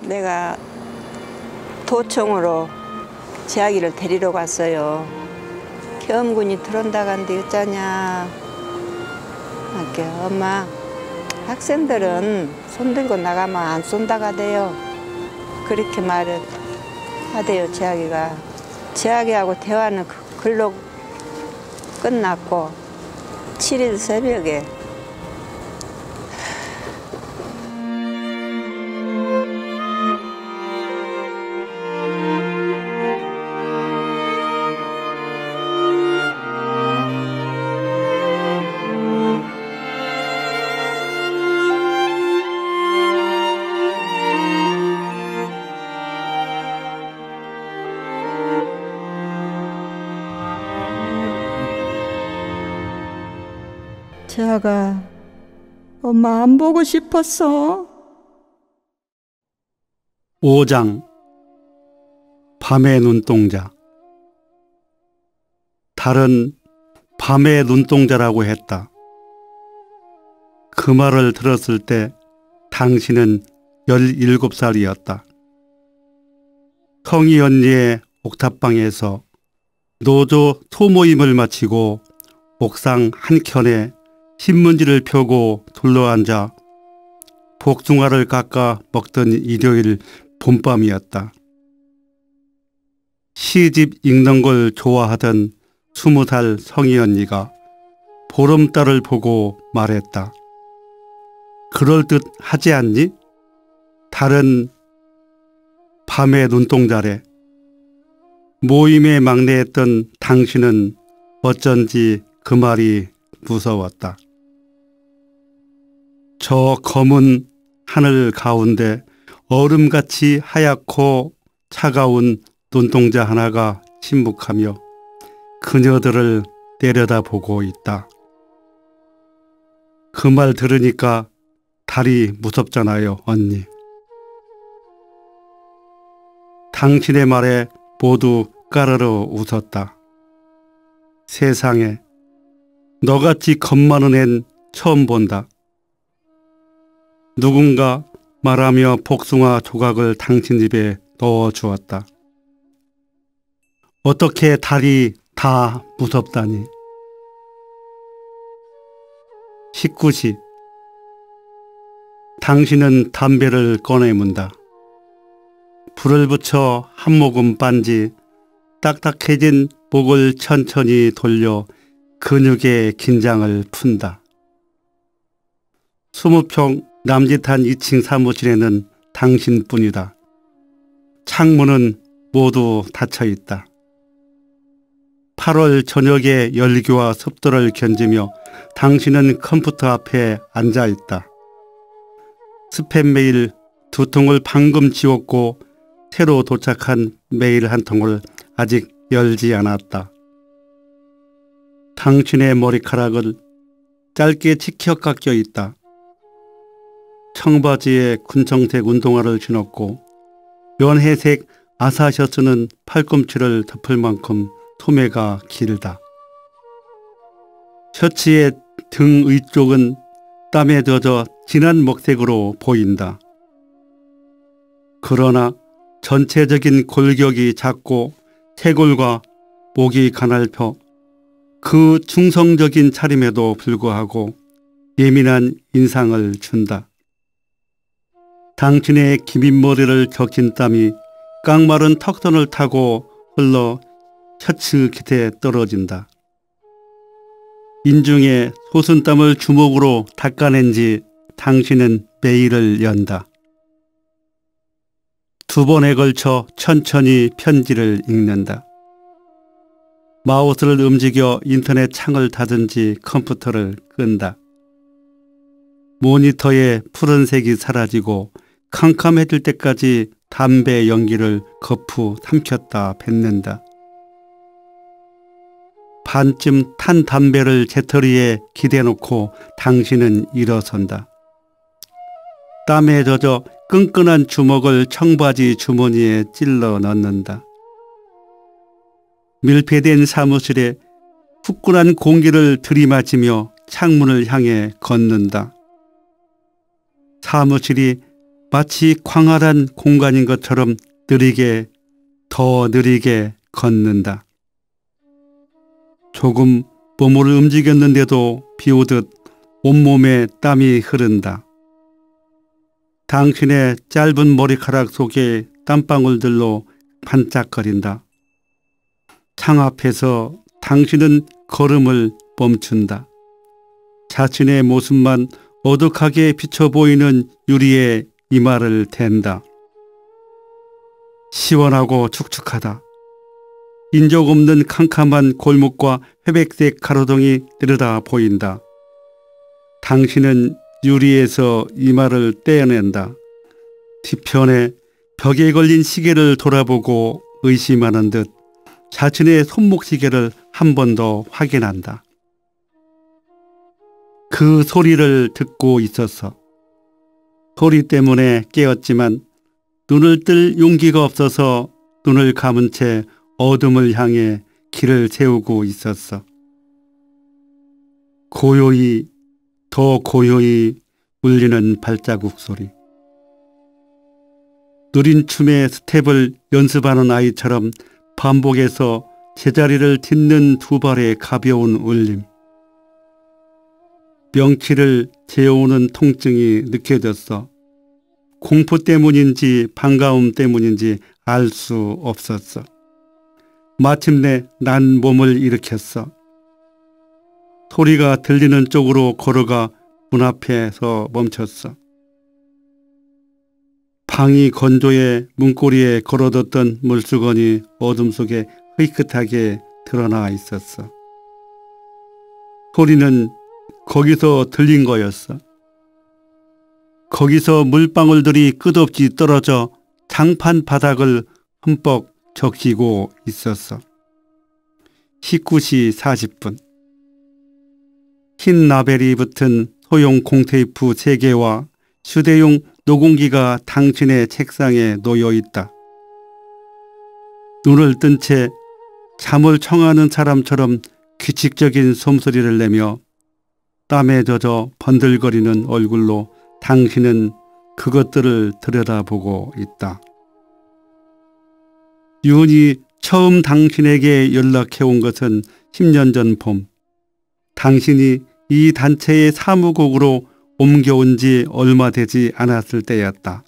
내가 도청으로 재학이를 데리러 갔어요. 계엄군이 들어온다간데 어쩌냐. 이렇게 엄마 학생들은 손들고 나가면 안 쏜다가 돼요. 그렇게 말을 하대요. 재학이가. 재학이하고 대화는 글로 끝났고 7일 새벽에 재학아, 엄마 안 보고 싶었어. 5장 밤의 눈동자. 달은 밤의 눈동자라고 했다. 그 말을 들었을 때 당신은 17살이었다. 성희 언니의 옥탑방에서 노조 소모임을 마치고 옥상 한켠에 신문지를 펴고 둘러앉아 복숭아를 깎아 먹던 일요일 봄밤이었다. 시집 읽는 걸 좋아하던 20살 성희 언니가 보름달을 보고 말했다. 그럴듯 하지 않니? 달은 밤의 눈동자래. 모임의 막내였던 당신은 어쩐지 그 말이 무서웠다. 저 검은 하늘 가운데 얼음같이 하얗고 차가운 눈동자 하나가 침묵하며 그녀들을 내려다보고 있다. 그 말 들으니까 달이 무섭잖아요, 언니. 당신의 말에 모두 까르르 웃었다. 세상에 너같이 겁 많은 앤 처음 본다. 누군가 말하며 복숭아 조각을 당신 입에 넣어주었다. 어떻게 달이 다 무섭다니. 19시. 당신은 담배를 꺼내문다. 불을 붙여 한 모금 빤지 딱딱해진 목을 천천히 돌려 근육의 긴장을 푼다. 20평 남짓한 2층 사무실에는 당신뿐이다. 창문은 모두 닫혀 있다. 8월 저녁의 열기와 습도를 견디며 당신은 컴퓨터 앞에 앉아 있다. 스팸 메일 2통을 방금 지웠고 새로 도착한 메일 1통을 아직 열지 않았다. 당신의 머리카락을 짧게 치켜 깎여 있다. 청바지에 군청색 운동화를 신었고 연회색 아사 셔츠는 팔꿈치를 덮을 만큼 소매가 길다. 셔츠의 등 위쪽은 땀에 젖어 진한 먹색으로 보인다. 그러나 전체적인 골격이 작고 쇄골과 목이 가냘펴 그 중성적인 차림에도 불구하고 예민한 인상을 준다. 당신의 긴 머리를 적신 땀이 깡마른 턱선을 타고 흘러 셔츠 깃에 떨어진다. 인중에 솟은 땀을 주먹으로 닦아낸 지 당신은 메일을 연다. 2번에 걸쳐 천천히 편지를 읽는다. 마우스를 움직여 인터넷 창을 닫은지 컴퓨터를 끈다. 모니터의 푸른색이 사라지고 캄캄해질 때까지 담배 연기를 거푸 삼켰다 뱉는다. 반쯤 탄 담배를 재떨이에 기대놓고 당신은 일어선다. 땀에 젖어 끈끈한 주먹을 청바지 주머니에 찔러 넣는다. 밀폐된 사무실에 후끈한 공기를 들이마시며 창문을 향해 걷는다. 사무실이 마치 광활한 공간인 것처럼 느리게, 더 느리게 걷는다. 조금 몸을 움직였는데도 비오듯 온몸에 땀이 흐른다. 당신의 짧은 머리카락 속에 땀방울들로 반짝거린다. 창 앞에서 당신은 걸음을 멈춘다. 자신의 모습만 어둑하게 비쳐 보이는 유리에 이마를 댄다. 시원하고 축축하다. 인적 없는 캄캄한 골목과 회백색 가로등이 내려다 보인다. 당신은 유리에서 이마를 떼어낸다. 뒤편에 벽에 걸린 시계를 돌아보고 의심하는 듯 자신의 손목시계를 한 번 더 확인한다. 그 소리를 듣고 있었어. 소리 때문에 깨었지만 눈을 뜰 용기가 없어서 눈을 감은 채 어둠을 향해 길을 세우고 있었어. 고요히, 더 고요히 울리는 발자국 소리. 느린 춤의 스텝을 연습하는 아이처럼 반복해서 제자리를 딛는 두 발의 가벼운 울림. 명치를 재어오는 통증이 느껴졌어. 공포 때문인지 반가움 때문인지 알 수 없었어. 마침내 난 몸을 일으켰어. 소리가 들리는 쪽으로 걸어가 문 앞에서 멈췄어. 방이 건조해 문고리에 걸어뒀던 물수건이 어둠 속에 흐릿하게 드러나 있었어. 소리는 거기서 들린 거였어. 거기서 물방울들이 끝없이 떨어져 장판 바닥을 흠뻑 적시고 있었어. 19시 40분. 흰 라벨이 붙은 소형 공테이프 3개와 휴대용 노공기가 당신의 책상에 놓여 있다. 눈을 뜬 채 잠을 청하는 사람처럼 규칙적인 숨소리를 내며 땀에 젖어 번들거리는 얼굴로 당신은 그것들을 들여다보고 있다. 윤이 처음 당신에게 연락해 온 것은 10년 전 봄. 당신이 이 단체의 사무국으로 옮겨온 지 얼마 되지 않았을 때였다.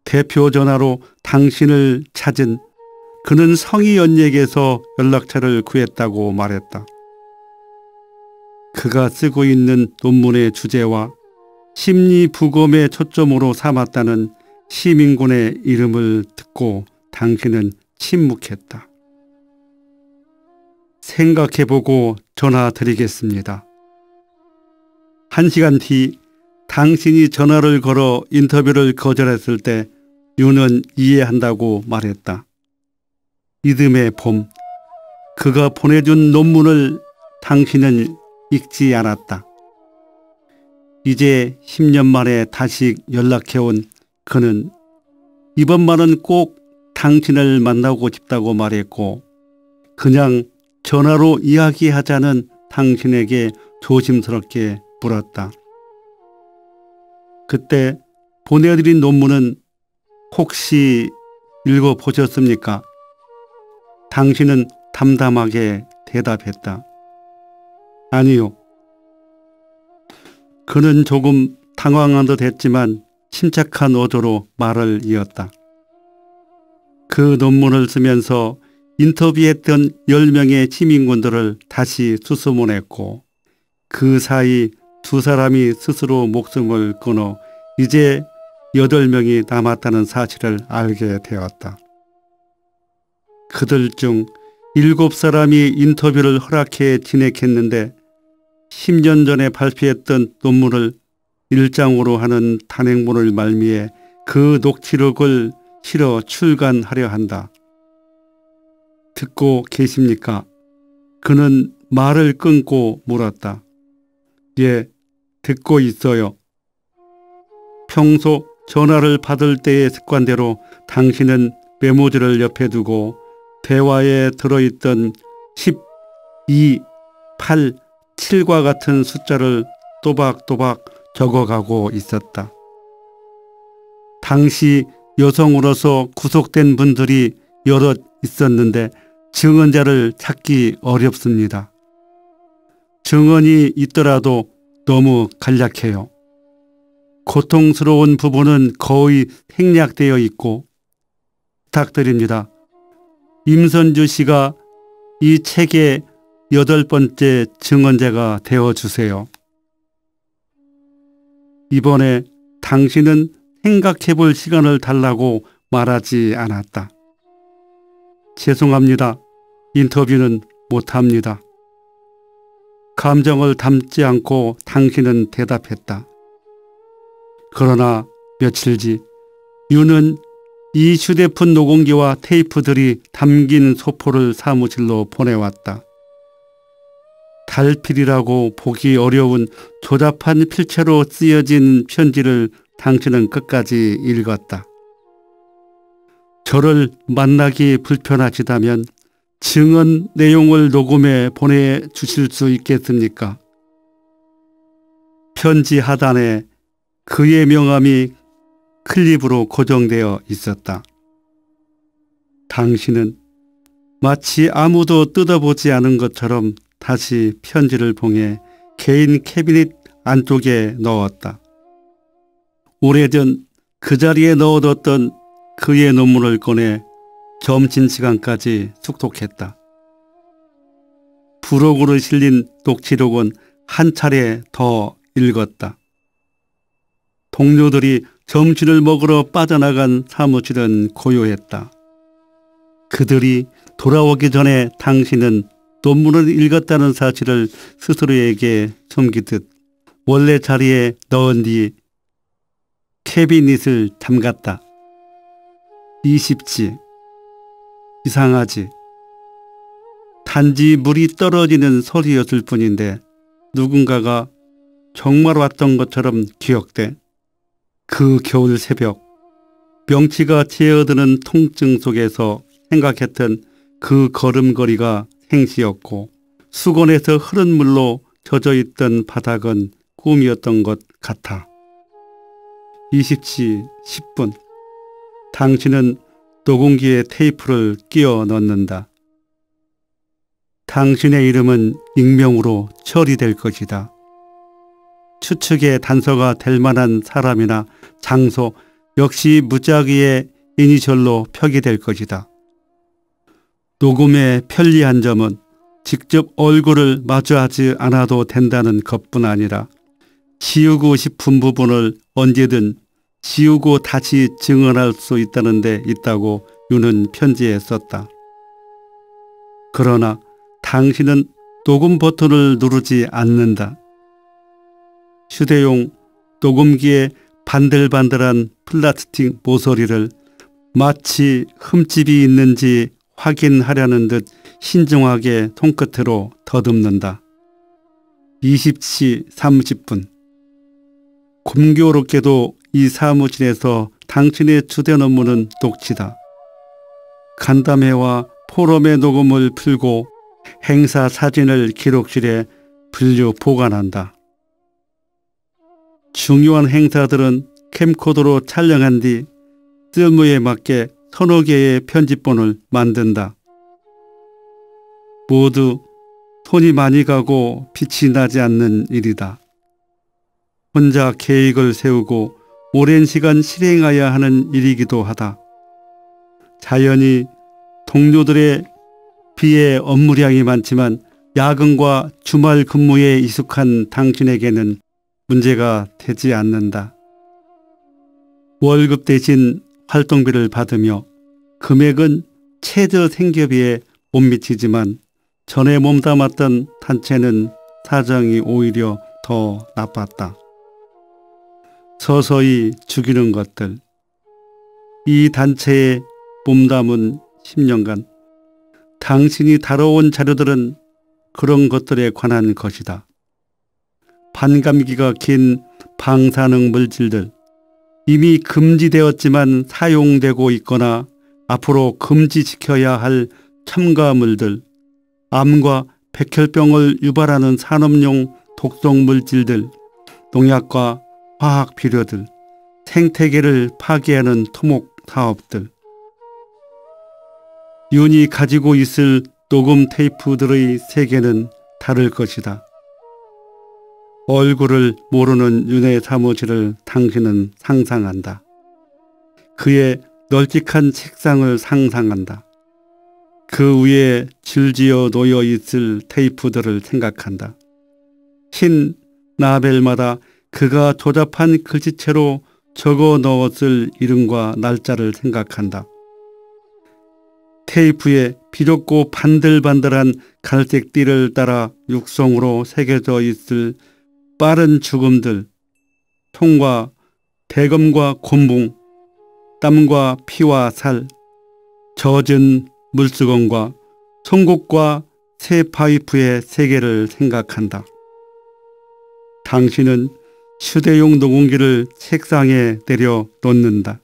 대표 전화로 당신을 찾은 그는 성희 연예계에서 연락처를 구했다고 말했다. 그가 쓰고 있는 논문의 주제와 심리부검의 초점으로 삼았다는 시민군의 이름을 듣고 당신은 침묵했다. 생각해보고 전화드리겠습니다. 1시간 뒤 당신이 전화를 걸어 인터뷰를 거절했을 때 윤은 이해한다고 말했다. 이듬해 봄, 그가 보내준 논문을 당신은 읽지 않았다. 이제 10년 만에 다시 연락해온 그는 이번만은 꼭 당신을 만나고 싶다고 말했고 그냥 전화로 이야기하자는 당신에게 조심스럽게 물었다. 그때 보내드린 논문은 혹시 읽어보셨습니까? 당신은 담담하게 대답했다. 아니요. 그는 조금 당황한 듯 했지만 침착한 어조로 말을 이었다. 그 논문을 쓰면서 인터뷰했던 10명의 시민군들을 다시 수소문했고 그 사이 2사람이 스스로 목숨을 끊어 이제 8명이 남았다는 사실을 알게 되었다. 그들 중 7사람이 인터뷰를 허락해 진행했는데 10년 전에 발표했던 논문을 일장으로 하는 단행본을 말미에 그 녹취록을 실어 출간하려 한다. 듣고 계십니까? 그는 말을 끊고 물었다. 예, 듣고 있어요. 평소 전화를 받을 때의 습관대로 당신은 메모지를 옆에 두고 대화에 들어있던 12, 8, 7과 같은 숫자를 또박또박 적어가고 있었다. 당시 여성으로서 구속된 분들이 여럿 있었는데 증언자를 찾기 어렵습니다. 증언이 있더라도 너무 간략해요. 고통스러운 부분은 거의 생략되어 있고, 부탁드립니다. 임선주 씨가 이 책의 8번째 증언자가 되어주세요. 이번에 당신은 생각해 볼 시간을 달라고 말하지 않았다. 죄송합니다. 인터뷰는 못합니다. 감정을 담지 않고 당신은 대답했다. 그러나 며칠 뒤 유는 이 휴대폰 녹음기와 테이프들이 담긴 소포를 사무실로 보내왔다. 달필이라고 보기 어려운 조잡한 필체로 쓰여진 편지를 당신은 끝까지 읽었다. 저를 만나기 불편하시다면 증언 내용을 녹음해 보내주실 수 있겠습니까? 편지 하단에 그의 명함이 클립으로 고정되어 있었다. 당신은 마치 아무도 뜯어보지 않은 것처럼 다시 편지를 봉해 개인 캐비닛 안쪽에 넣었다. 오래전 그 자리에 넣어뒀던 그의 논문을 꺼내 점심시간까지 숙독했다. 부록으로 실린 녹취록은 한 차례 더 읽었다. 동료들이 점심을 먹으러 빠져나간 사무실은 고요했다. 그들이 돌아오기 전에 당신은 논문을 읽었다는 사실을 스스로에게 숨기듯 원래 자리에 넣은 뒤 캐비닛을 잠갔다. 20지. 이상하지. 단지 물이 떨어지는 소리였을 뿐인데 누군가가 정말 왔던 것처럼 기억돼. 그 겨울 새벽, 명치가 채어드는 통증 속에서 생각했던 그 걸음걸이가 생시였고 수건에서 흐른 물로 젖어있던 바닥은 꿈이었던 것 같아. 20시 10분. 당신은 녹음기에 테이프를 끼워 넣는다. 당신의 이름은 익명으로 처리될 것이다. 추측의 단서가 될 만한 사람이나 장소 역시 무작위의 이니셜로 표기될 것이다. 녹음의 편리한 점은 직접 얼굴을 마주하지 않아도 된다는 것뿐 아니라 지우고 싶은 부분을 언제든 지우고 다시 증언할 수 있다는 데 있다고 유는 편지에 썼다. 그러나 당신은 녹음 버튼을 누르지 않는다. 휴대용 녹음기의 반들반들한 플라스틱 모서리를 마치 흠집이 있는지 확인하려는 듯 신중하게 손끝으로 더듬는다. 20시 30분. 공교롭게도 이 사무실에서 당신의 주된 업무는 녹취다. 간담회와 포럼의 녹음을 풀고 행사 사진을 기록실에 분류 보관한다. 중요한 행사들은 캠코더로 촬영한 뒤 쓸모에 맞게 서너 개의 편집본을 만든다. 모두 손이 많이 가고 빛이 나지 않는 일이다. 혼자 계획을 세우고 오랜 시간 실행해야 하는 일이기도 하다. 자연히 동료들에 비해 업무량이 많지만 야근과 주말 근무에 익숙한 당신에게는 문제가 되지 않는다. 월급 대신 활동비를 받으며 금액은 최저 생계비에 못 미치지만 전에 몸담았던 단체는 사정이 오히려 더 나빴다. 서서히 죽이는 것들. 이 단체에 몸담은 10년간 당신이 다뤄온 자료들은 그런 것들에 관한 것이다. 반감기가 긴 방사능 물질들, 이미 금지되었지만 사용되고 있거나 앞으로 금지시켜야 할 첨가물들, 암과 백혈병을 유발하는 산업용 독성 물질들, 농약과 화학 비료들, 생태계를 파괴하는 토목 사업들. 윤이 가지고 있을 녹음 테이프들의 세계는 다를 것이다. 얼굴을 모르는 윤의 사무실을 당신은 상상한다. 그의 널찍한 책상을 상상한다. 그 위에 줄지어 놓여 있을 테이프들을 생각한다. 흰 라벨마다 그가 조잡한 글씨체로 적어 넣었을 이름과 날짜를 생각한다. 테이프에 비좁고 반들반들한 갈색 띠를 따라 육성으로 새겨져 있을 빠른 죽음들, 총과 대검과 곤붕, 땀과 피와 살, 젖은 물수건과 송곳과 새 파이프의 세계를 생각한다. 당신은 휴대용 녹음기를 책상에 내려 놓는다.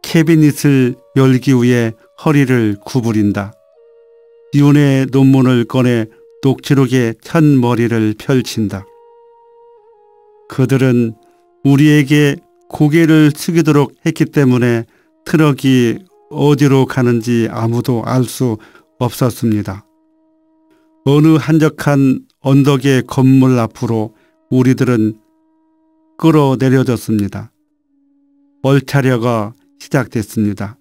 캐비닛을 열기 위해 허리를 구부린다. 윤의 논문을 꺼내 녹취록에 첫머리를 펼친다. 그들은 우리에게 고개를 숙이도록 했기 때문에 트럭이 어디로 가는지 아무도 알 수 없었습니다. 어느 한적한 언덕의 건물 앞으로 우리들은 끌어내려졌습니다. 얼차려가 시작됐습니다.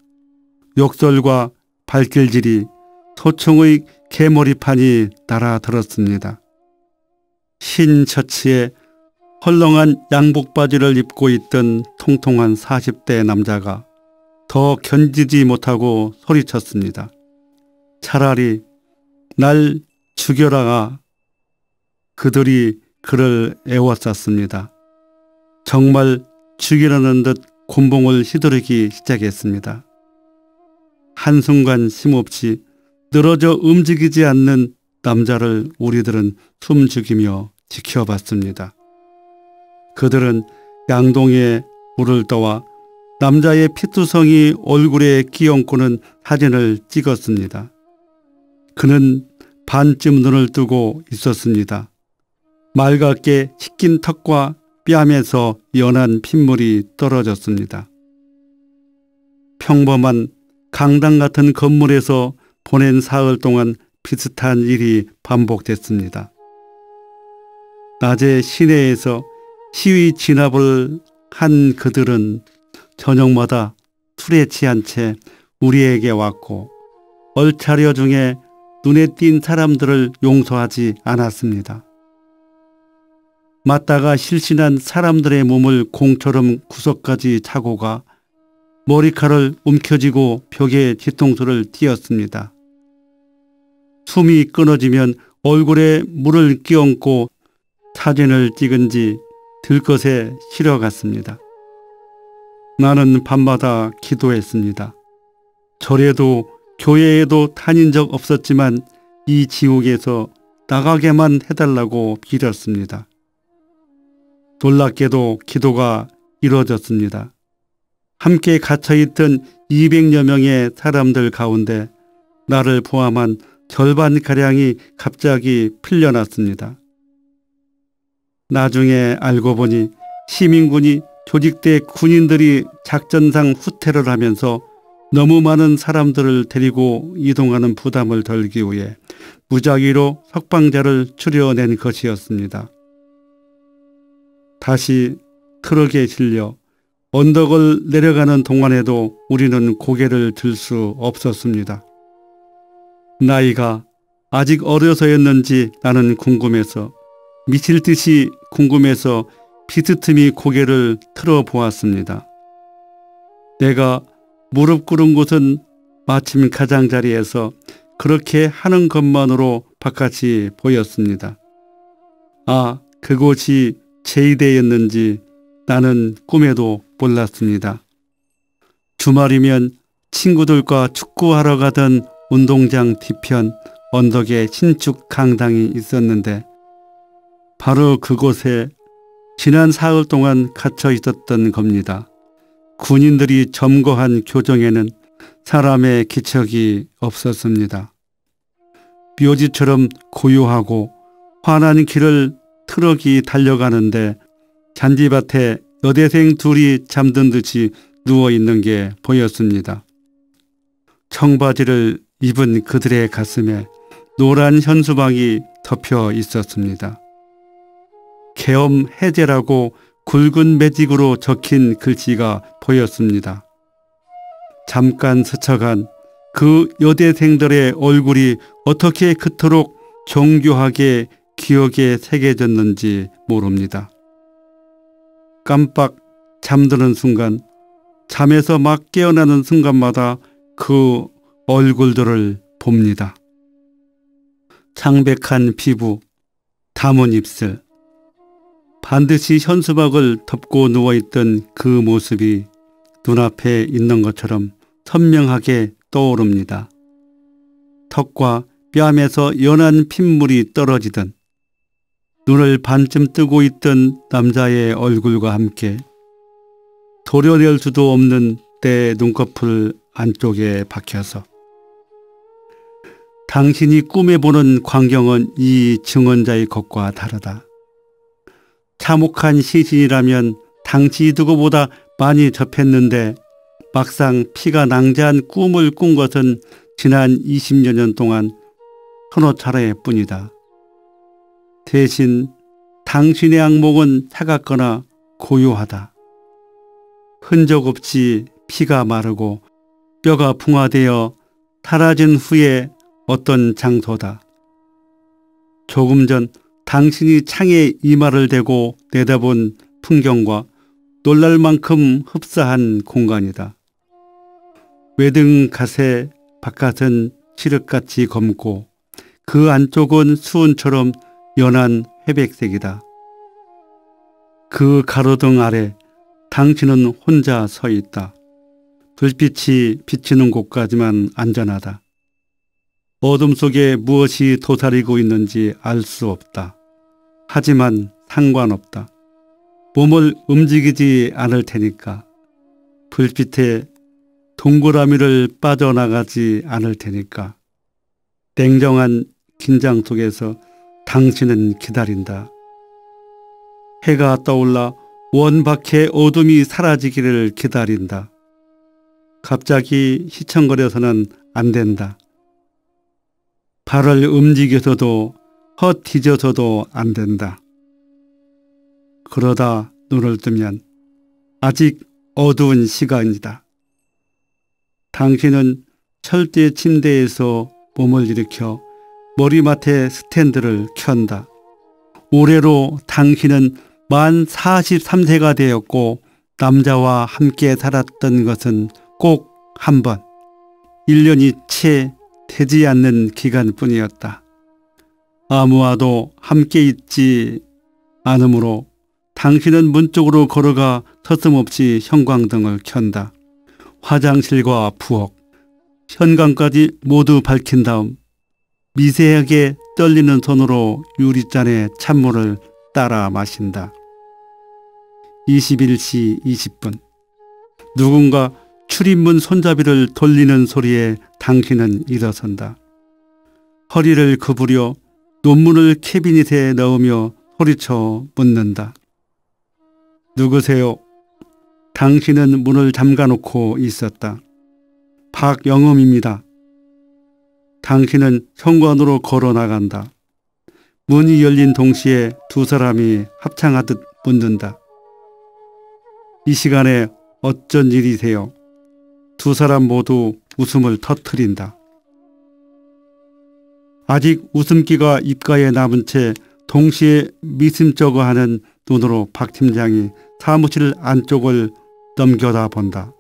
욕설과 발길질이 소총의 개머리판이 날아들었습니다. 흰 셔츠에 헐렁한 양복 바지를 입고 있던 통통한 40대 남자가 더 견디지 못하고 소리쳤습니다. 차라리 날 죽여라가. 그들이 그를 애워쌌습니다. 정말 죽이려는 듯 곤봉을 휘두르기 시작했습니다. 한순간 쉼없이 늘어져 움직이지 않는 남자를 우리들은 숨죽이며 지켜봤습니다. 그들은 양동이에 물을 떠와 남자의 피투성이 얼굴에 끼얹고는 사진을 찍었습니다. 그는 반쯤 눈을 뜨고 있었습니다. 맑게 씻긴 턱과 뺨에서 연한 핏물이 떨어졌습니다. 평범한 강당 같은 건물에서 보낸 사흘 동안 비슷한 일이 반복됐습니다. 낮에 시내에서 시위 진압을 한 그들은 저녁마다 술에 취한 채 우리에게 왔고 얼차려 중에 눈에 띈 사람들을 용서하지 않았습니다. 맞다가 실신한 사람들의 몸을 공처럼 구석까지 차고 가 머리칼을 움켜쥐고 벽에 뒤통수를 찧었습니다. 숨이 끊어지면 얼굴에 물을 끼얹고 사진을 찍은 지 들것에 실어갔습니다. 나는 밤마다 기도했습니다. 절에도 교회에도 다닌 적 없었지만 이 지옥에서 나가게만 해달라고 빌었습니다. 놀랍게도 기도가 이루어졌습니다. 함께 갇혀있던 200여 명의 사람들 가운데 나를 포함한 절반가량이 갑자기 풀려났습니다. 나중에 알고 보니 시민군이 조직대 군인들이 작전상 후퇴를 하면서 너무 많은 사람들을 데리고 이동하는 부담을 덜기 위해 무작위로 석방자를 추려낸 것이었습니다. 다시 트럭에 실려 언덕을 내려가는 동안에도 우리는 고개를 들 수 없었습니다. 나이가 아직 어려서였는지 나는 궁금해서 미칠 듯이 궁금해서 비스듬히 고개를 틀어보았습니다. 내가 무릎 꿇은 곳은 마침 가장자리에서 그렇게 하는 것만으로 바깥이 보였습니다. 아, 그곳이 제2대였는지 나는 꿈에도 몰랐습니다. 주말이면 친구들과 축구하러 가던 운동장 뒤편 언덕에 신축 강당이 있었는데 바로 그곳에 지난 사흘 동안 갇혀 있었던 겁니다. 군인들이 점거한 교정에는 사람의 기척이 없었습니다. 묘지처럼 고요하고 환한 길을 트럭이 달려가는데 잔디밭에 여대생 둘이 잠든 듯이 누워있는 게 보였습니다. 청바지를 입은 그들의 가슴에 노란 현수막이 덮여 있었습니다. 계엄 해제라고 굵은 매직으로 적힌 글씨가 보였습니다. 잠깐 스쳐간 그 여대생들의 얼굴이 어떻게 그토록 정교하게 기억에 새겨졌는지 모릅니다. 깜빡 잠드는 순간, 잠에서 막 깨어나는 순간마다 그 얼굴들을 봅니다. 창백한 피부, 담은 입술, 반드시 현수막을 덮고 누워있던 그 모습이 눈앞에 있는 것처럼 선명하게 떠오릅니다. 턱과 뺨에서 연한 핏물이 떨어지던, 눈을 반쯤 뜨고 있던 남자의 얼굴과 함께 도려낼 수도 없는 내 눈꺼풀 안쪽에 박혀서 당신이 꿈에 보는 광경은 이 증언자의 것과 다르다. 참혹한 시신이라면 당시 누구보다 많이 접했는데 막상 피가 낭자한 꿈을 꾼 것은 지난 20여 년 동안 서너 차례뿐이다. 대신 당신의 악몽은 차갑거나 고요하다. 흔적 없이 피가 마르고 뼈가 풍화되어 사라진 후에 어떤 장소다. 조금 전 당신이 창에 이마를 대고 내다본 풍경과 놀랄 만큼 흡사한 공간이다. 외등 갓의 바깥은 칠흑같이 검고 그 안쪽은 수은처럼 연한 회백색이다. 그 가로등 아래 당신은 혼자 서 있다. 불빛이 비치는 곳까지만 안전하다. 어둠 속에 무엇이 도사리고 있는지 알 수 없다. 하지만 상관없다. 몸을 움직이지 않을 테니까. 불빛에 동그라미를 빠져나가지 않을 테니까. 냉정한 긴장 속에서 당신은 기다린다. 해가 떠올라 원밖의 어둠이 사라지기를 기다린다. 갑자기 휘청거려서는 안 된다. 발을 움직여서도 헛디뎌서도 안 된다. 그러다 눈을 뜨면 아직 어두운 시간이다. 당신은 철제 침대에서 몸을 일으켜 머리맡에 스탠드를 켠다. 올해로 당신은 만 43세가 되었고 남자와 함께 살았던 것은 꼭 한 번, 1년이 채 되지 않는 기간뿐이었다. 아무와도 함께 있지 않으므로 당신은 문 쪽으로 걸어가 서슴없이 형광등을 켠다. 화장실과 부엌, 현관까지 모두 밝힌 다음 미세하게 떨리는 손으로 유리잔에 찬물을 따라 마신다. 21시 20분. 누군가 출입문 손잡이를 돌리는 소리에 당신은 일어선다. 허리를 구부려 논문을 캐비닛에 넣으며 소리쳐 묻는다. 누구세요? 당신은 문을 잠가놓고 있었다. 박영음입니다. 당신은 현관으로 걸어 나간다. 문이 열린 동시에 두 사람이 합창하듯 묻는다. 이 시간에 어쩐 일이세요? 두 사람 모두 웃음을 터뜨린다. 아직 웃음기가 입가에 남은 채 동시에 미심쩍어하는 눈으로 박 팀장이 사무실 안쪽을 넘겨다 본다.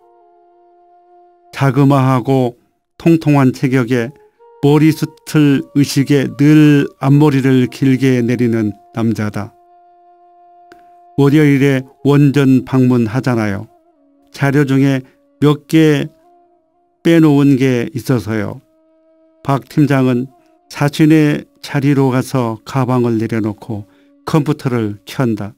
자그마하고 통통한 체격에 머리숱을 의식에 늘 앞머리를 길게 내리는 남자다. 월요일에 원전 방문하잖아요. 자료 중에 몇 개 빼놓은 게 있어서요. 박 팀장은 자신의 자리로 가서 가방을 내려놓고 컴퓨터를 켠다.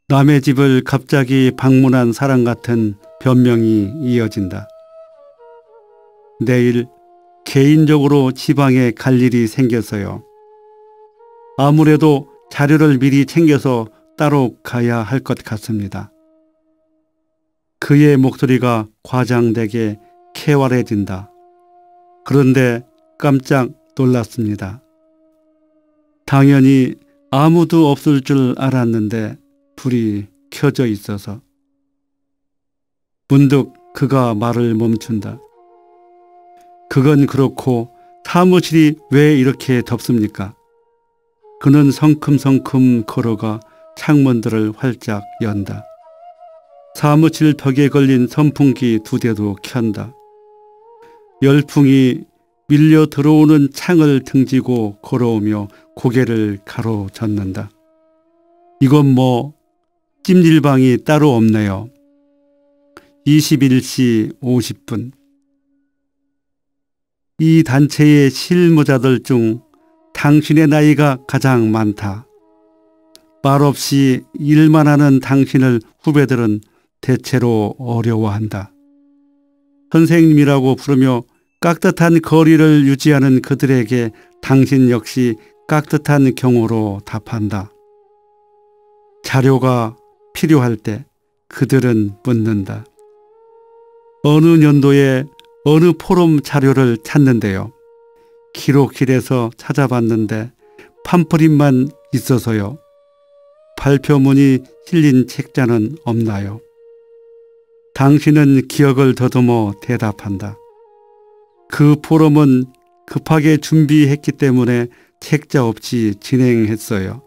남의 집을 갑자기 방문한 사람 같은 변명이 이어진다. 내일 개인적으로 지방에 갈 일이 생겨서요. 아무래도 자료를 미리 챙겨서 따로 가야 할 것 같습니다. 그의 목소리가 과장되게 쾌활해진다. 그런데 깜짝 놀랐습니다. 당연히 아무도 없을 줄 알았는데 불이 켜져 있어서. 문득 그가 말을 멈춘다. 그건 그렇고 사무실이 왜 이렇게 덥습니까? 그는 성큼성큼 걸어가 창문들을 활짝 연다. 사무실 벽에 걸린 선풍기 2대도 켠다. 열풍이 밀려 들어오는 창을 등지고 걸어오며 고개를 가로젓는다. 이건 뭐 찜질방이 따로 없네요. 21시 50분. 이 단체의 실무자들 중 당신의 나이가 가장 많다. 말없이 일만 하는 당신을 후배들은 대체로 어려워한다. 선생님이라고 부르며 깍듯한 거리를 유지하는 그들에게 당신 역시 깍듯한 경호로 답한다. 자료가 필요할 때 그들은 묻는다. 어느 년도에 어느 포럼 자료를 찾는데요. 기록실에서 찾아봤는데 팜프릿만 있어서요. 발표문이 실린 책자는 없나요? 당신은 기억을 더듬어 대답한다. 그 포럼은 급하게 준비했기 때문에 책자 없이 진행했어요.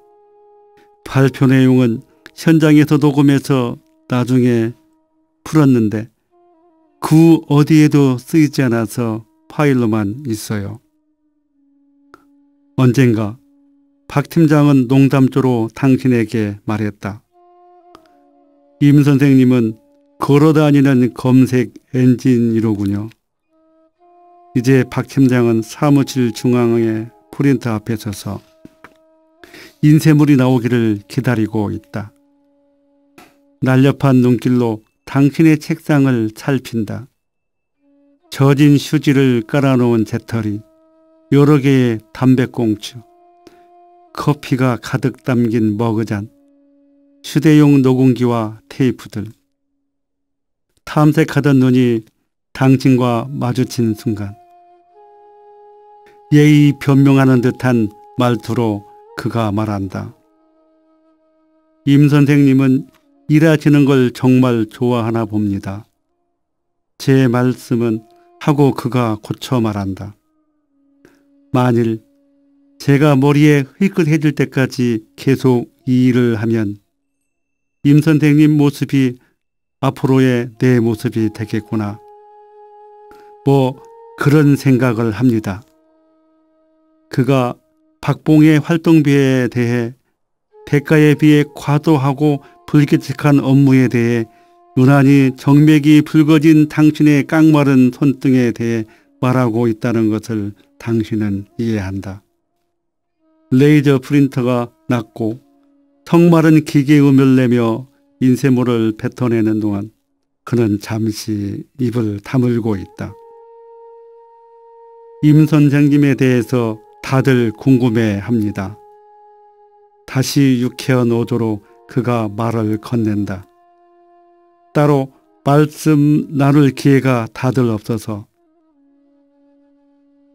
발표 내용은 현장에서 녹음해서 나중에 풀었는데 그 어디에도 쓰이지 않아서 파일로만 있어요. 언젠가 박 팀장은 농담조로 당신에게 말했다. 임 선생님은 걸어다니는 검색 엔진이로군요. 이제 박 팀장은 사무실 중앙의 프린터 앞에 서서 인쇄물이 나오기를 기다리고 있다. 날렵한 눈길로 당신의 책상을 살핀다. 젖은 휴지를 깔아놓은 재떨이, 여러 개의 담배꽁초, 커피가 가득 담긴 머그잔, 휴대용 녹음기와 테이프들. 탐색하던 눈이 당신과 마주친 순간 예의 변명하는 듯한 말투로 그가 말한다. 임 선생님은 일하시는 걸 정말 좋아하나 봅니다. 제 말씀은 하고 그가 고쳐 말한다. 만일 제가 머리에 휘끗해질 때까지 계속 이 일을 하면 임 선생님 모습이 앞으로의 내 모습이 되겠구나. 뭐 그런 생각을 합니다. 그가 박봉의 활동비에 대해 대가에 비해 과도하고 불규칙한 업무에 대해 유난히 정맥이 붉어진 당신의 깡마른 손등에 대해 말하고 있다는 것을 당신은 이해한다. 레이저 프린터가 낮고 성마른 기계음을 내며 인쇄물을 뱉어내는 동안 그는 잠시 입을 다물고 있다. 임 선생님에 대해서 다들 궁금해합니다. 다시 유쾌한 어조로 그가 말을 건넨다. 따로 말씀 나눌 기회가 다들 없어서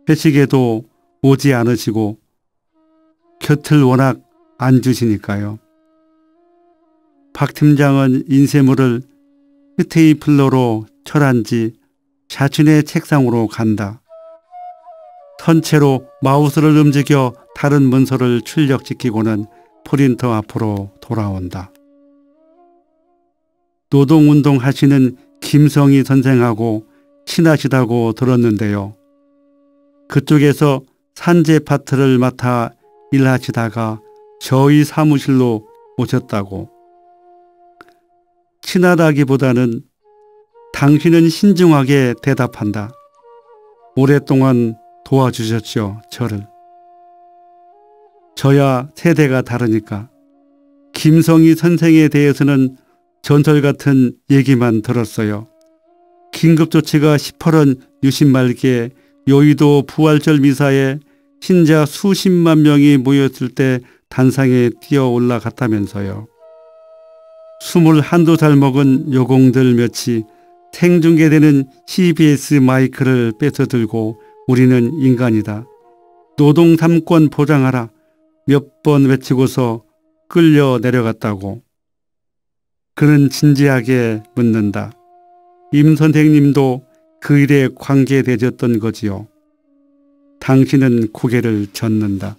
회식에도 오지 않으시고 곁을 워낙 안 주시니까요. 박 팀장은 인쇄물을 스테이플러로 철한 지 자신의 책상으로 간다. 선체로 마우스를 움직여 다른 문서를 출력시키고는 프린터 앞으로 돌아온다. 노동운동 하시는 김성희 선생하고 친하시다고 들었는데요. 그쪽에서 산재 파트를 맡아 일하시다가 저희 사무실로 오셨다고. 친하다기보다는 당신은 신중하게 대답한다. 오랫동안 도와주셨죠, 저를. 저야 세대가 다르니까. 김성희 선생에 대해서는 전설 같은 얘기만 들었어요. 긴급조치가 18원 유신 말기에 여의도 부활절 미사에 신자 수십만 명이 모였을 때 단상에 뛰어 올라갔다면서요. 21~22살 먹은 여공들 몇이 생중계되는 CBS 마이크를 뺏어들고 우리는 인간이다. 노동 3권 보장하라. 몇 번 외치고서 끌려 내려갔다고. 그는 진지하게 묻는다. 임 선생님도 그 일에 관계되셨던 거지요. 당신은 고개를 젓는다.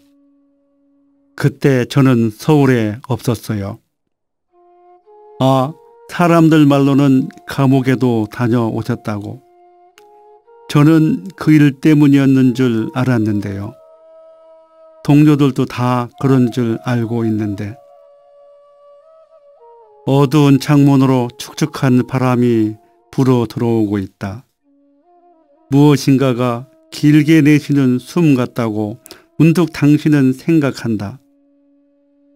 그때 저는 서울에 없었어요. 아, 사람들 말로는 감옥에도 다녀오셨다고. 저는 그 일 때문이었는 줄 알았는데요. 동료들도 다 그런 줄 알고 있는데. 어두운 창문으로 축축한 바람이 불어 들어오고 있다. 무엇인가가 길게 내쉬는 숨 같다고 문득 당신은 생각한다.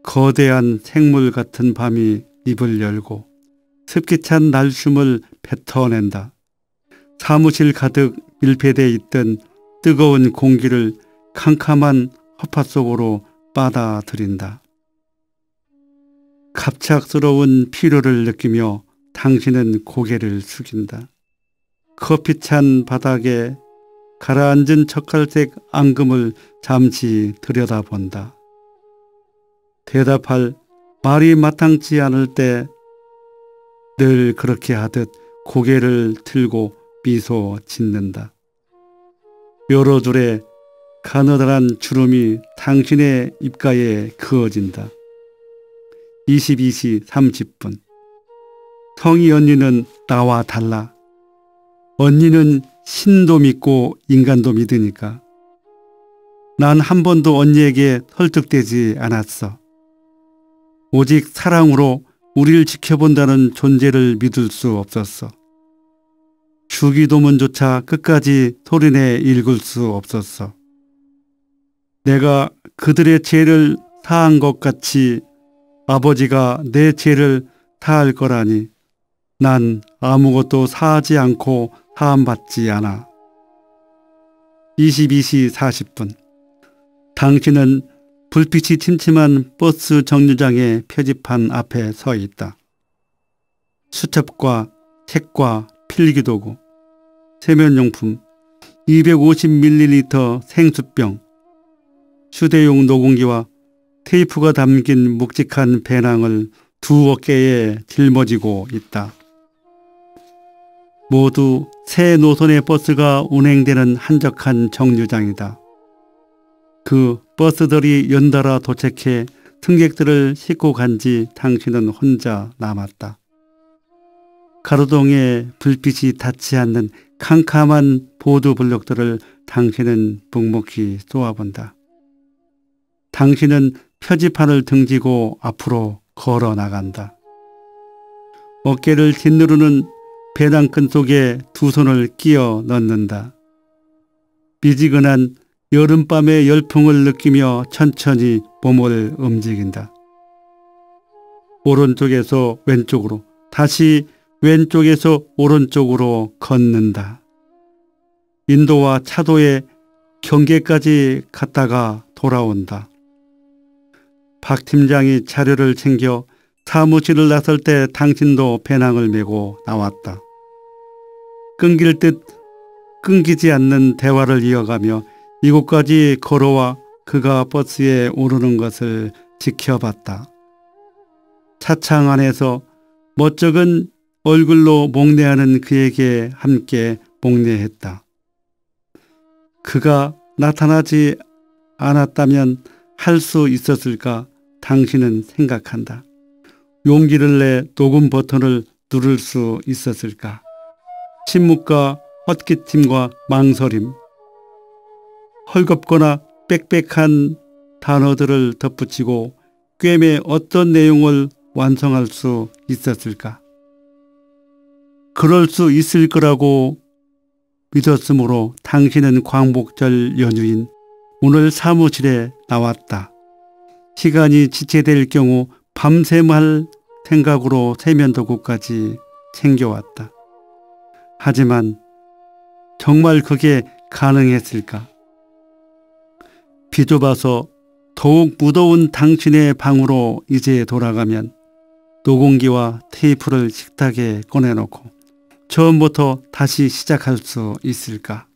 거대한 생물 같은 밤이 입을 열고 습기찬 날숨을 뱉어낸다. 사무실 가득 밀폐되어 있던 뜨거운 공기를 캄캄한 허파 속으로 빨아들인다. 갑작스러운 피로를 느끼며 당신은 고개를 숙인다. 커피찬 바닥에 가라앉은 젓갈색 앙금을 잠시 들여다본다. 대답할 말이 마땅치 않을 때 늘 그렇게 하듯 고개를 들고 미소 짓는다. 여러 줄의 가느다란 주름이 당신의 입가에 그어진다. 22시 30분. 성희 언니는 나와 달라. 언니는 신도 믿고 인간도 믿으니까. 난 한 번도 언니에게 설득되지 않았어. 오직 사랑으로 우리를 지켜본다는 존재를 믿을 수 없었어. 주기도문조차 끝까지 소리내 읽을 수 없었어. 내가 그들의 죄를 사한 것 같이 아버지가 내 죄를 사할 거라니 난 아무것도 사하지 않고 사함받지 않아. 22시 40분. 당신은 불빛이 침침한 버스 정류장의 표지판 앞에 서 있다. 수첩과 책과 필기도구, 세면용품, 250ml 생수병, 휴대용 녹음기와 테이프가 담긴 묵직한 배낭을 두 어깨에 짊어지고 있다. 모두 새 노선의 버스가 운행되는 한적한 정류장이다. 그 버스들이 연달아 도착해 승객들을 싣고 간지 당신은 혼자 남았다. 가로등에 불빛이 닿지 않는 캄캄한 보드 블록들을 당신은 묵묵히 쏘아본다. 당신은 표지판을 등지고 앞으로 걸어 나간다. 어깨를 짓누르는 배낭끈 속에 두 손을 끼워 넣는다. 미지근한 여름밤의 열풍을 느끼며 천천히 몸을 움직인다. 오른쪽에서 왼쪽으로, 다시 왼쪽에서 오른쪽으로 걷는다. 인도와 차도의 경계까지 갔다가 돌아온다. 박 팀장이 자료를 챙겨 사무실을 나설 때 당신도 배낭을 메고 나왔다. 끊길 듯 끊기지 않는 대화를 이어가며 이곳까지 걸어와 그가 버스에 오르는 것을 지켜봤다. 차창 안에서 멋쩍은 얼굴로 목례하는 그에게 함께 목례했다. 그가 나타나지 않았다면 할 수 있었을까 당신은 생각한다. 용기를 내 녹음 버튼을 누를 수 있었을까. 침묵과 헛기침과 망설임, 헐겁거나 빽빽한 단어들을 덧붙이고 꿰매 어떤 내용을 완성할 수 있었을까. 그럴 수 있을 거라고 믿었으므로 당신은 광복절 연휴인 오늘 사무실에 나왔다. 시간이 지체될 경우 밤샘 할 생각으로 세면도구까지 챙겨왔다. 하지만 정말 그게 가능했을까? 비좁아서 더욱 무더운 당신의 방으로 이제 돌아가면 녹음기와 테이프를 식탁에 꺼내놓고 처음부터 다시 시작할 수 있을까?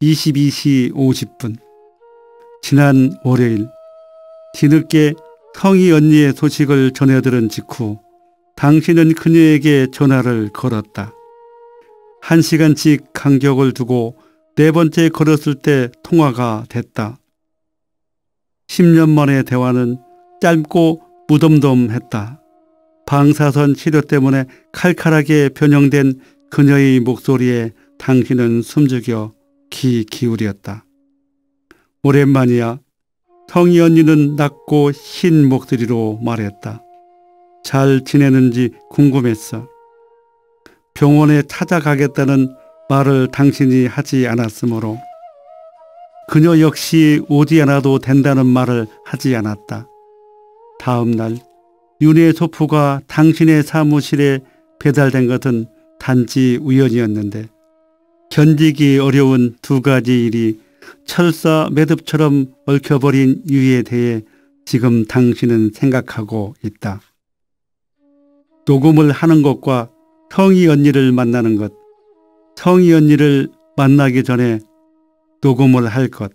22시 50분. 지난 월요일 뒤늦게 성희 언니의 소식을 전해들은 직후 당신은 그녀에게 전화를 걸었다. 1시간씩 간격을 두고 4번째 걸었을 때 통화가 됐다. 10년 만의 대화는 짧고 무덤덤했다. 방사선 치료 때문에 칼칼하게 변형된 그녀의 목소리에 당신은 숨죽여 귀 기울였다. 오랜만이야. 성희 언니는 낮고 흰 목소리로 말했다. 잘 지내는지 궁금했어. 병원에 찾아가겠다는 말을 당신이 하지 않았으므로 그녀 역시 오지 않아도 된다는 말을 하지 않았다. 다음 날 윤의 소포가 당신의 사무실에 배달된 것은 단지 우연이었는데 견디기 어려운 2가지 일이 철사 매듭처럼 얽혀버린 유에 대해 지금 당신은 생각하고 있다. 녹음을 하는 것과 성희 언니를 만나는 것, 성희 언니를 만나기 전에 녹음을 할 것.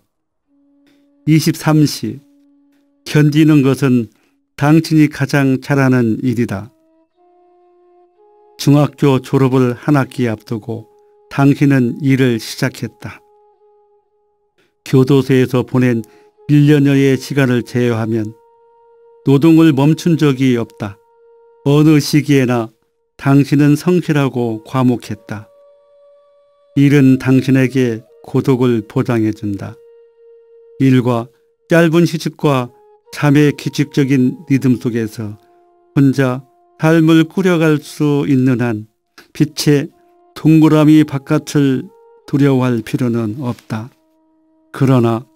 23시. 견디는 것은 당신이 가장 잘하는 일이다. 중학교 졸업을 한 학기 앞두고 당신은 일을 시작했다. 교도소에서 보낸 1년여의 시간을 제외하면 노동을 멈춘 적이 없다. 어느 시기에나 당신은 성실하고 과묵했다. 일은 당신에게 고독을 보장해준다. 일과 짧은 휴식과 잠의 규칙적인 리듬 속에서 혼자 삶을 꾸려갈 수 있는 한 빛의 동그라미 바깥을 두려워할 필요는 없다. 그러나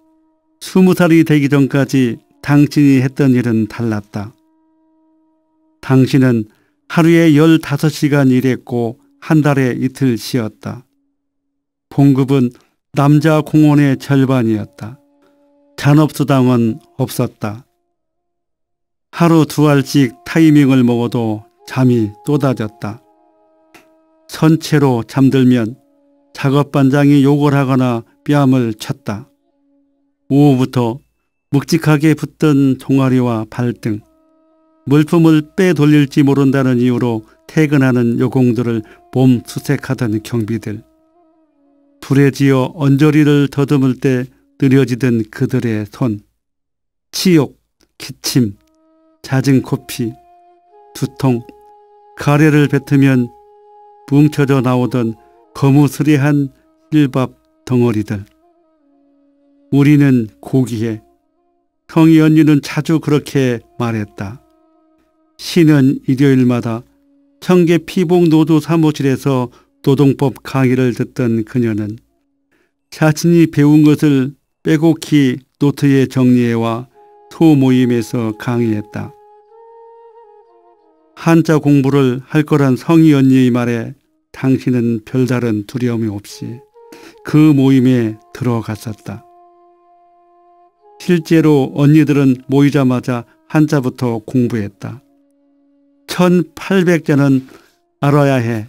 20살이 되기 전까지 당신이 했던 일은 달랐다. 당신은 하루에 15시간 일했고 한 달에 이틀 쉬었다. 봉급은 남자 공원의 절반이었다. 잔업수당은 없었다. 하루 2알씩 타이밍을 먹어도 잠이 쏟아졌다. 선체로 잠들면 작업반장이 욕을 하거나 뺨을 쳤다. 오후부터 묵직하게 붙던 종아리와 발등, 물품을 빼돌릴지 모른다는 이유로 퇴근하는 여공들을 몸 수색하던 경비들, 불에 지어 언저리를 더듬을 때 느려지던 그들의 손, 치욕, 기침, 잦은 코피, 두통, 가래를 뱉으면 뭉쳐져 나오던 거무스레한 실밥 덩어리들. 우리는 고귀해. 성희 언니는 자주 그렇게 말했다. 쉬는 일요일마다 청계 피복노조 사무실에서 노동법 강의를 듣던 그녀는 자신이 배운 것을 빼곡히 노트에 정리해와 소모임에서 강의했다. 한자 공부를 할 거란 성희 언니의 말에 당신은 별다른 두려움이 없이 그 모임에 들어갔었다. 실제로 언니들은 모이자마자 한자부터 공부했다. 1800자는 알아야 해.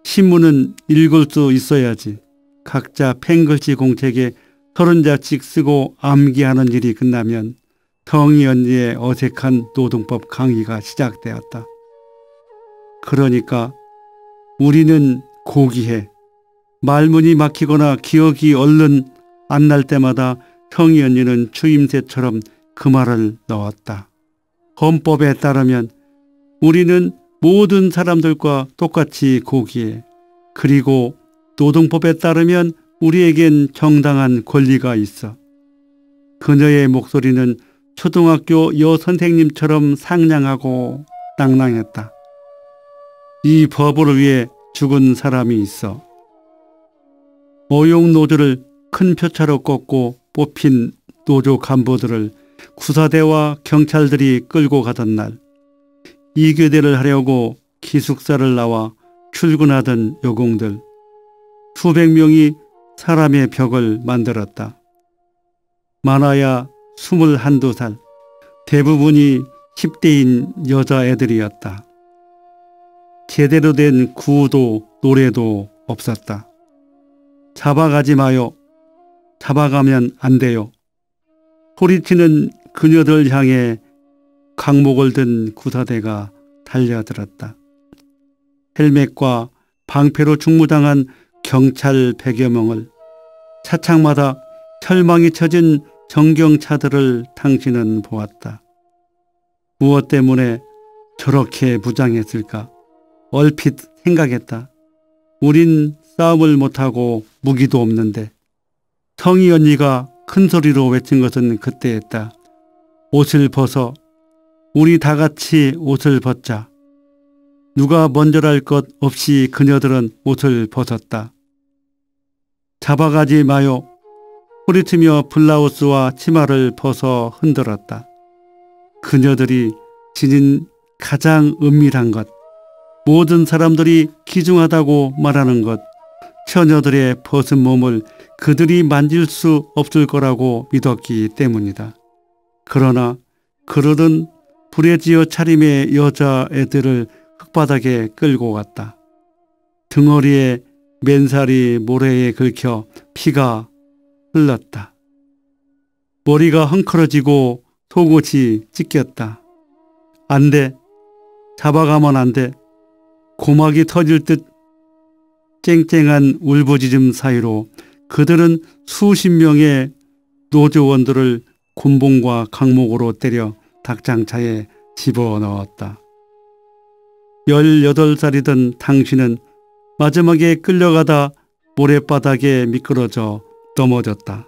신문은 읽을 수 있어야지. 각자 펜글씨 공책에 30자씩 쓰고 암기하는 일이 끝나면 성희 언니의 어색한 노동법 강의가 시작되었다. 그러니까 우리는 고귀해. 말문이 막히거나 기억이 얼른 안 날 때마다 성희 언니는 추임새처럼 그 말을 넣었다. 헌법에 따르면 우리는 모든 사람들과 똑같이 고귀해. 그리고 노동법에 따르면 우리에겐 정당한 권리가 있어. 그녀의 목소리는 초등학교 여선생님처럼 상냥하고 낭낭했다. 이 법을 위해 죽은 사람이 있어. 어용노조를 큰 표차로 꺾고 뽑힌 노조 간부들을 구사대와 경찰들이 끌고 가던 날, 이교대를 하려고 기숙사를 나와 출근하던 여공들, 수백 명이 사람의 벽을 만들었다. 많아야 21~22살, 대부분이 10대인 여자애들이었다. 제대로 된 구도 노래도 없었다. 잡아가지 마요. 잡아가면 안 돼요. 소리치는 그녀들 향해 강목을 든 구사대가 달려들었다. 헬멧과 방패로 충무당한 경찰 100여 명을, 차창마다 철망이 쳐진 정경차들을 당신은 보았다. 무엇 때문에 저렇게 무장했을까? 얼핏 생각했다. 우린 싸움을 못하고 무기도 없는데. 성희 언니가 큰 소리로 외친 것은 그때였다. 옷을 벗어. 우리 다 같이 옷을 벗자. 누가 먼저랄 것 없이 그녀들은 옷을 벗었다. 잡아가지 마요. 소리치며 블라우스와 치마를 벗어 흔들었다. 그녀들이 지닌 가장 은밀한 것, 모든 사람들이 기중하다고 말하는 것, 처녀들의 벗은 몸을 그들이 만질 수 없을 거라고 믿었기 때문이다. 그러나 그러던 불에 지어 차림의 여자애들을 흙바닥에 끌고 갔다. 등허리에 맨살이 모래에 긁혀 피가 흘렀다. 머리가 헝클어지고 속옷이 찢겼다. 안 돼. 잡아가면 안 돼. 고막이 터질 듯 쨍쨍한 울부짖음 사이로 그들은 수십 명의 노조원들을 곤봉과 강목으로 때려 닭장차에 집어넣었다. 18살이던 당신은 마지막에 끌려가다 모래바닥에 미끄러져 넘어졌다.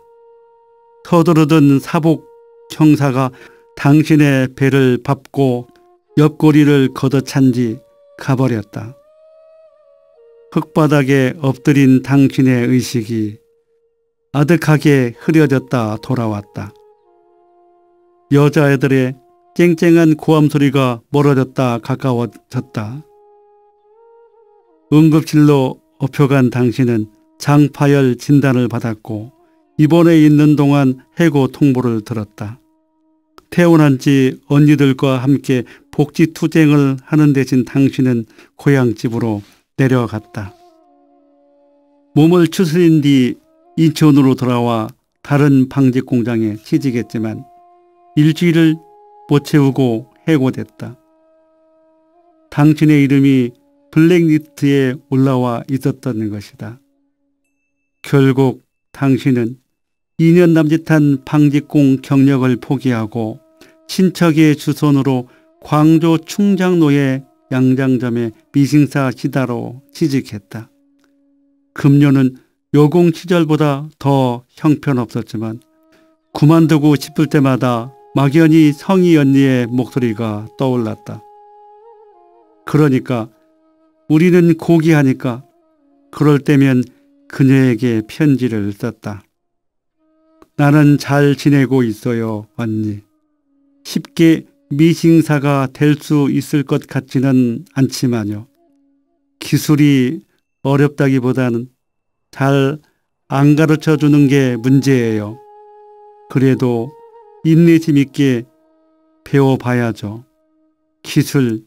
서두르던 사복 형사가 당신의 배를 밟고 옆구리를 걷어찬 뒤 가버렸다. 흙바닥에 엎드린 당신의 의식이 아득하게 흐려졌다 돌아왔다. 여자애들의 쨍쨍한 고함 소리가 멀어졌다 가까워졌다. 응급실로 업혀간 당신은 장파열 진단을 받았고 입원해 있는 동안 해고 통보를 들었다. 태어난 지 언니들과 함께 복지투쟁을 하는 대신 당신은 고향집으로 내려갔다. 몸을 추스린 뒤 인천으로 돌아와 다른 방직 공장에 취직했지만 일주일을 못 채우고 해고됐다. 당신의 이름이 블랙리스트에 올라와 있었던 것이다. 결국 당신은 2년 남짓한 방직공 경력을 포기하고 친척의 주선으로 광주 충장로의 양장점에 미싱사 시다로 취직했다. 급료는 여공 시절보다 더 형편없었지만 그만두고 싶을 때마다 막연히 성희 언니의 목소리가 떠올랐다. 그러니까 우리는 고귀하니까 그럴 때면 그녀에게 편지를 썼다. 나는 잘 지내고 있어요, 언니. 쉽게 미싱사가 될 수 있을 것 같지는 않지만요. 기술이 어렵다기보다는 잘 안 가르쳐 주는 게 문제예요. 그래도 인내심 있게 배워봐야죠. 기술,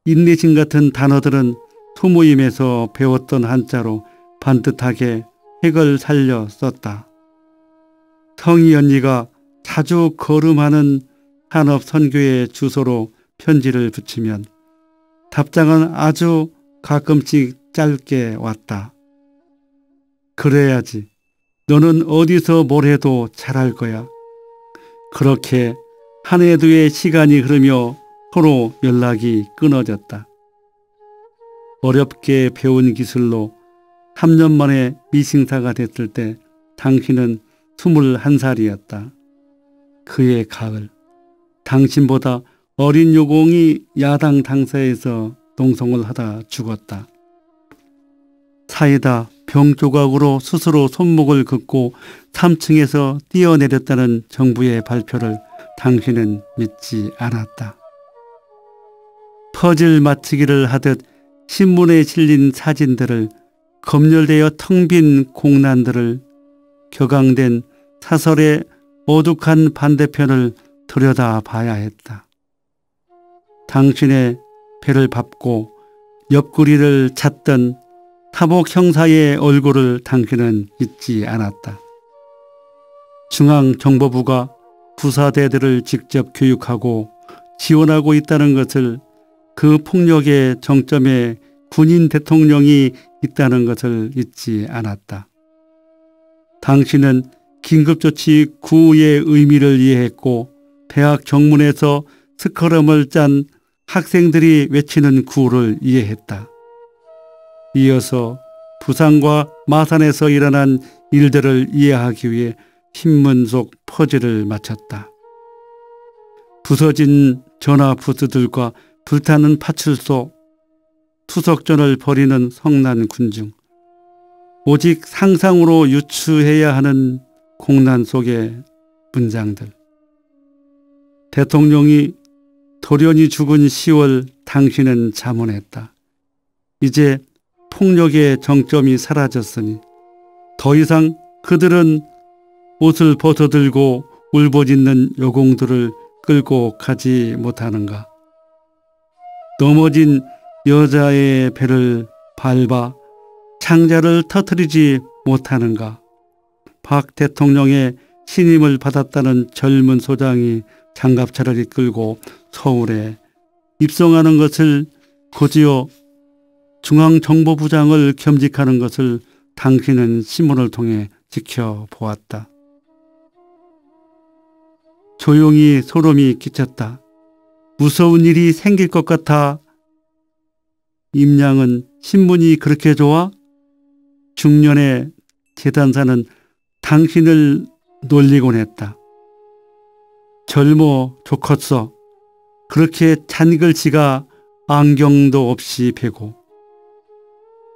인내심 같은 단어들은 소모임에서 배웠던 한자로 반듯하게 핵을 살려 썼다. 성희 언니가 자주 거름하는 산업선교의 주소로 편지를 붙이면 답장은 아주 가끔씩 짧게 왔다. 그래야지. 너는 어디서 뭘 해도 잘할 거야. 그렇게 한 해 두 해 시간이 흐르며 서로 연락이 끊어졌다. 어렵게 배운 기술로 3년 만에 미싱사가 됐을 때 당신은 21살이었다. 그의 가을, 당신보다 어린 요공이 야당 당사에서 농성을 하다 죽었다. 사이다 병 조각으로 스스로 손목을 긋고 3층에서 뛰어내렸다는 정부의 발표를 당신은 믿지 않았다. 퍼즐 맞추기를 하듯 신문에 실린 사진들을, 검열되어 텅 빈 공란들을, 격앙된 사설의 어둑한 반대편을 들여다봐야 했다. 당신의 배를 밟고 옆구리를 찼던 타복 형사의 얼굴을 당신은 잊지 않았다. 중앙정보부가 부사대들을 직접 교육하고 지원하고 있다는 것을, 그 폭력의 정점에 군인 대통령이 있다는 것을 잊지 않았다. 당신은 긴급조치 구의 의미를 이해했고 대학 정문에서 스커럼을 짠 학생들이 외치는 구호를 이해했다. 이어서 부산과 마산에서 일어난 일들을 이해하기 위해 신문 속 퍼즐을 맞췄다. 부서진 전화부스들과 불타는 파출소, 투석전을 벌이는 성난 군중, 오직 상상으로 유추해야 하는 공난 속의 문장들. 대통령이 돌연히 죽은 10월 당신은 자문했다. 이제 폭력의 정점이 사라졌으니 더 이상 그들은 옷을 벗어들고 울부짖는 여공들을 끌고 가지 못하는가. 넘어진 여자의 배를 밟아 창자를 터뜨리지 못하는가. 박 대통령의 신임을 받았다는 젊은 소장이 장갑차를 이끌고 서울에 입성하는 것을, 곧이어 중앙정보부장을 겸직하는 것을 당신은 신문을 통해 지켜보았다. 조용히 소름이 끼쳤다. 무서운 일이 생길 것 같아. 임양은 신문이 그렇게 좋아? 중년의 재단사는 당신을 놀리곤 했다. 젊어 좋겠어. 그렇게 잔글씨가 안경도 없이 베고.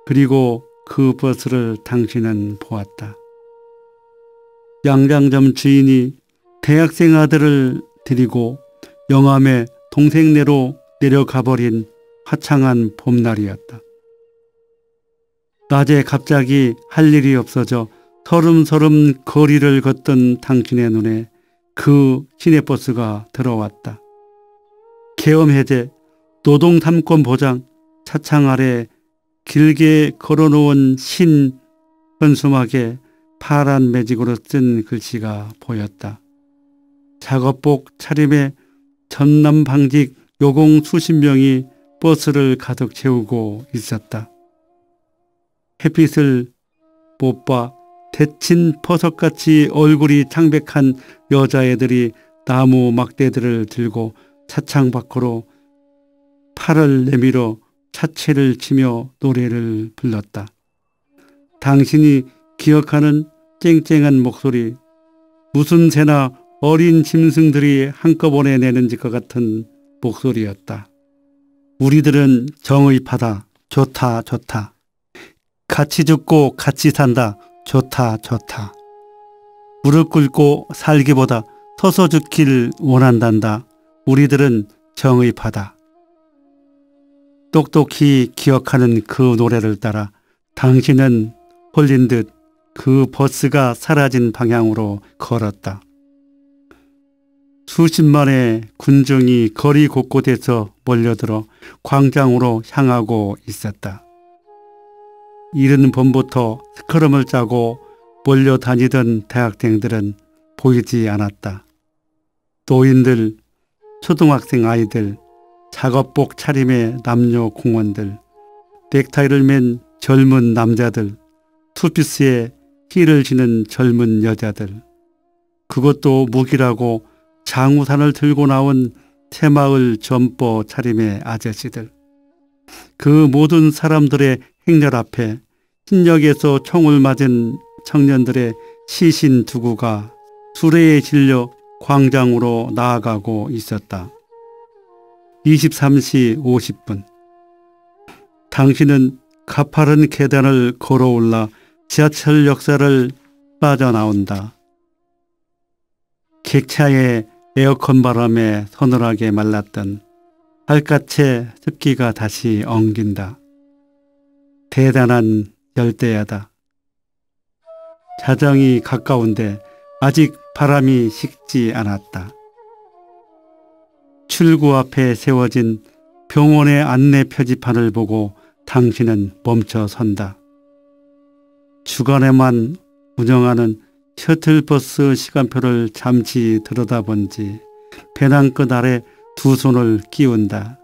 그리고 그 버스를 당신은 보았다. 양장점 주인이 대학생 아들을 데리고 영암의 동생네로 내려가버린 화창한 봄날이었다. 낮에 갑자기 할 일이 없어져 서름서름 거리를 걷던 당신의 눈에 그 시내버스가 들어왔다. 계엄 해제, 노동 3권 보장, 차창 아래 길게 걸어놓은 신 현수막에 파란 매직으로 쓴 글씨가 보였다. 작업복 차림에 전남방직 요공 수십 명이 버스를 가득 채우고 있었다. 햇빛을 못 봐 데친 버섯같이 얼굴이 창백한 여자애들이 나무 막대들을 들고 차창 밖으로 팔을 내밀어 차체를 치며 노래를 불렀다. 당신이 기억하는 쨍쨍한 목소리, 무슨 새나 어린 짐승들이 한꺼번에 내는 것 같은 목소리였다. 우리들은 정의파다. 좋다 좋다. 같이 죽고 같이 산다. 좋다 좋다. 무릎 꿇고 살기보다 서서 죽길 원한단다. 우리들은 정의파다. 똑똑히 기억하는 그 노래를 따라 당신은 홀린 듯 그 버스가 사라진 방향으로 걸었다. 수십만의 군중이 거리 곳곳에서 몰려들어 광장으로 향하고 있었다. 이른 봄부터 스크럼을 짜고 몰려다니던 대학생들은 보이지 않았다. 노인들, 초등학생 아이들, 작업복 차림의 남녀 공원들, 넥타이를 맨 젊은 남자들, 투피스에 힐을 신은 젊은 여자들, 그것도 무기라고 장우산을 들고 나온 새마을 점퍼 차림의 아저씨들. 그 모든 사람들의 행렬 앞에 흰역에서 총을 맞은 청년들의 시신 두구가 수레에 실려 광장으로 나아가고 있었다. 23시 50분. 당신은 가파른 계단을 걸어올라 지하철 역사를 빠져나온다. 객차의 에어컨 바람에 서늘하게 말랐던 발끝의 습기가 다시 엉긴다. 대단한 열대야다. 자정이 가까운데 아직 바람이 식지 않았다. 출구 앞에 세워진 병원의 안내 표지판을 보고 당신은 멈춰 선다. 주간에만 운영하는 셔틀버스 시간표를 잠시 들여다본 지 배낭 끝 아래 두 손을 끼운다.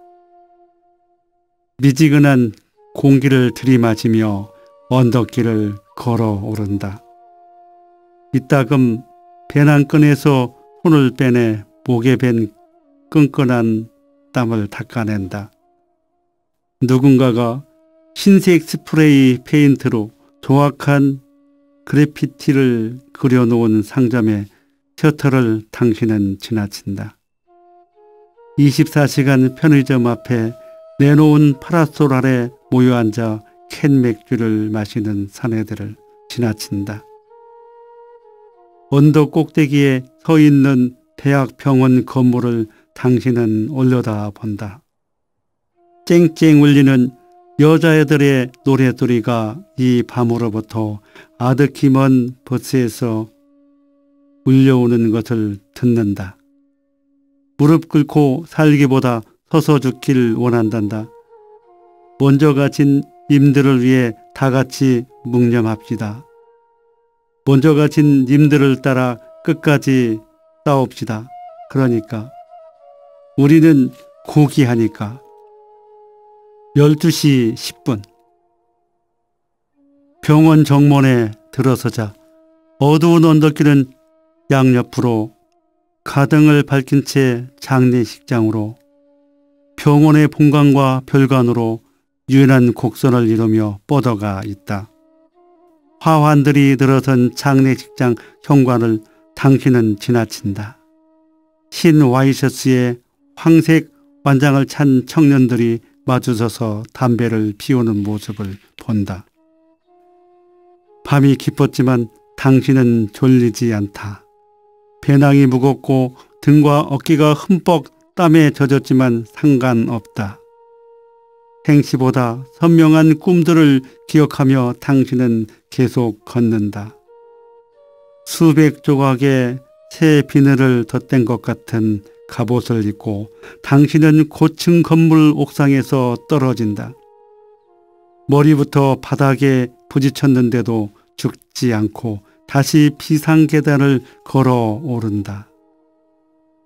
미지근한 공기를 들이마시며 언덕길을 걸어오른다. 이따금 배낭끈에서 손을 빼내 목에 밴 끈끈한 땀을 닦아낸다. 누군가가 흰색 스프레이 페인트로 정확한 그래피티를 그려놓은 상점의 셔터를 당신은 지나친다. 24시간 편의점 앞에 내놓은 파라솔 아래 모여 앉아 캔 맥주를 마시는 사내들을 지나친다. 언덕 꼭대기에 서 있는 대학병원 건물을 당신은 올려다 본다. 쨍쨍 울리는 여자애들의 노랫소리가 이 밤으로부터 아득히 먼 버스에서 울려오는 것을 듣는다. 무릎 꿇고 살기보다 서서 죽길 원한단다. 먼저 가신 님들을 위해 다 같이 묵념합시다. 먼저 가신 님들을 따라 끝까지 싸웁시다. 그러니까 우리는 고귀하니까. 12시 10분 병원 정문에 들어서자 어두운 언덕길은 양옆으로 가등을 밝힌 채 장례식장으로 병원의 본관과 별관으로 유연한 곡선을 이루며 뻗어가 있다. 화환들이 들어선 장례식장 현관을 당신은 지나친다. 흰 와이셔츠에 황색 완장을 찬 청년들이 마주서서 담배를 피우는 모습을 본다. 밤이 깊었지만 당신은 졸리지 않다. 배낭이 무겁고 등과 어깨가 흠뻑 땀에 젖었지만 상관없다. 행시보다 선명한 꿈들을 기억하며 당신은 계속 걷는다. 수백 조각의 새 비늘을 덧댄 것 같은 갑옷을 입고 당신은 고층 건물 옥상에서 떨어진다. 머리부터 바닥에 부딪혔는데도 죽지 않고 다시 비상계단을 걸어 오른다.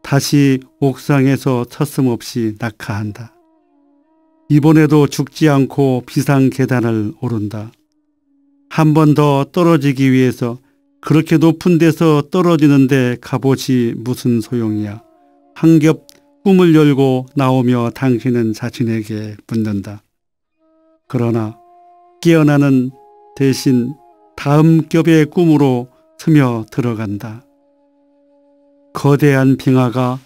다시 옥상에서 서슴없이 낙하한다. 이번에도 죽지 않고 비상계단을 오른다. 한 번 더 떨어지기 위해서 그렇게 높은 데서 떨어지는데 갑옷이 무슨 소용이야. 한 겹 꿈을 열고 나오며 당신은 자신에게 묻는다. 그러나 깨어나는 대신 다음 겹의 꿈으로 스며 들어간다. 거대한 빙하가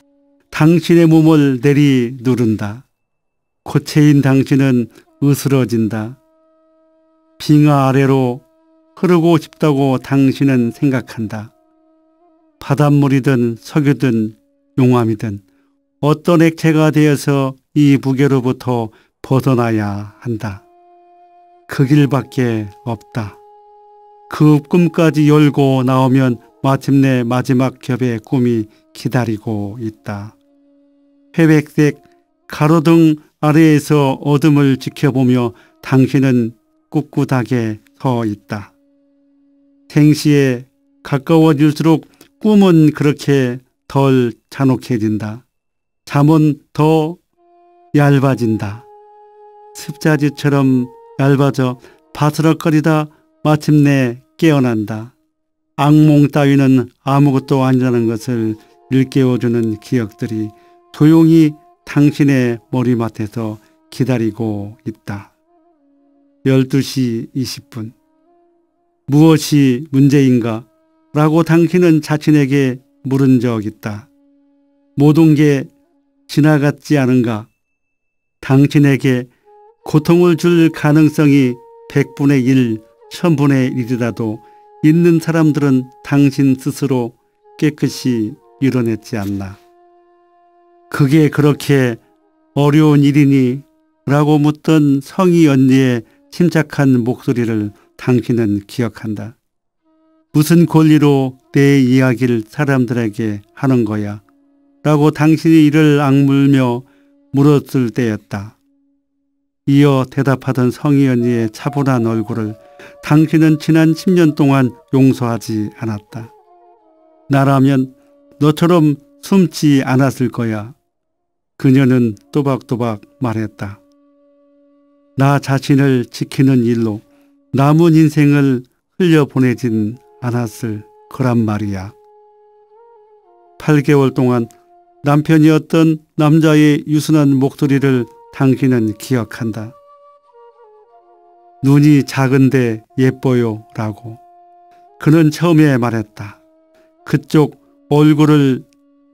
당신의 몸을 내리 누른다. 고체인 당신은 으스러진다. 빙하 아래로 흐르고 싶다고 당신은 생각한다. 바닷물이든 석유든 용암이든 어떤 액체가 되어서 이 무게로부터 벗어나야 한다. 그 길밖에 없다. 그 꿈까지 열고 나오면 마침내 마지막 겹의 꿈이 기다리고 있다. 회백색 가로등 아래에서 어둠을 지켜보며 당신은 꿋꿋하게 서 있다. 생시에 가까워질수록 꿈은 그렇게 덜 잔혹해진다. 잠은 더 얇아진다. 습자지처럼 얇아져 바스락거리다 마침내 깨어난다. 악몽 따위는 아무것도 아니라는 것을 일깨워주는 기억들이 조용히 당신의 머리맡에서 기다리고 있다. 12시 20분 무엇이 문제인가? 라고 당신은 자신에게 물은 적 있다. 모든 게 지나갔지 않은가? 당신에게 고통을 줄 가능성이 100분의 1, 1000분의 1이라도 있는 사람들은 당신 스스로 깨끗이 이뤄냈지 않나. 그게 그렇게 어려운 일이니? 라고 묻던 성희 언니의 침착한 목소리를 당신은 기억한다. 무슨 권리로 내 이야기를 사람들에게 하는 거야? 라고 당신이 이를 악물며 물었을 때였다. 이어 대답하던 성희 언니의 차분한 얼굴을 당신은 지난 10년 동안 용서하지 않았다. 나라면 너처럼 숨지 않았을 거야. 그녀는 또박또박 말했다. 나 자신을 지키는 일로 남은 인생을 흘려보내진 않았을 거란 말이야. 8개월 동안 남편이었던 남자의 유순한 목소리를 당신은 기억한다. 눈이 작은데 예뻐요 라고. 그는 처음에 말했다. 그쪽 얼굴을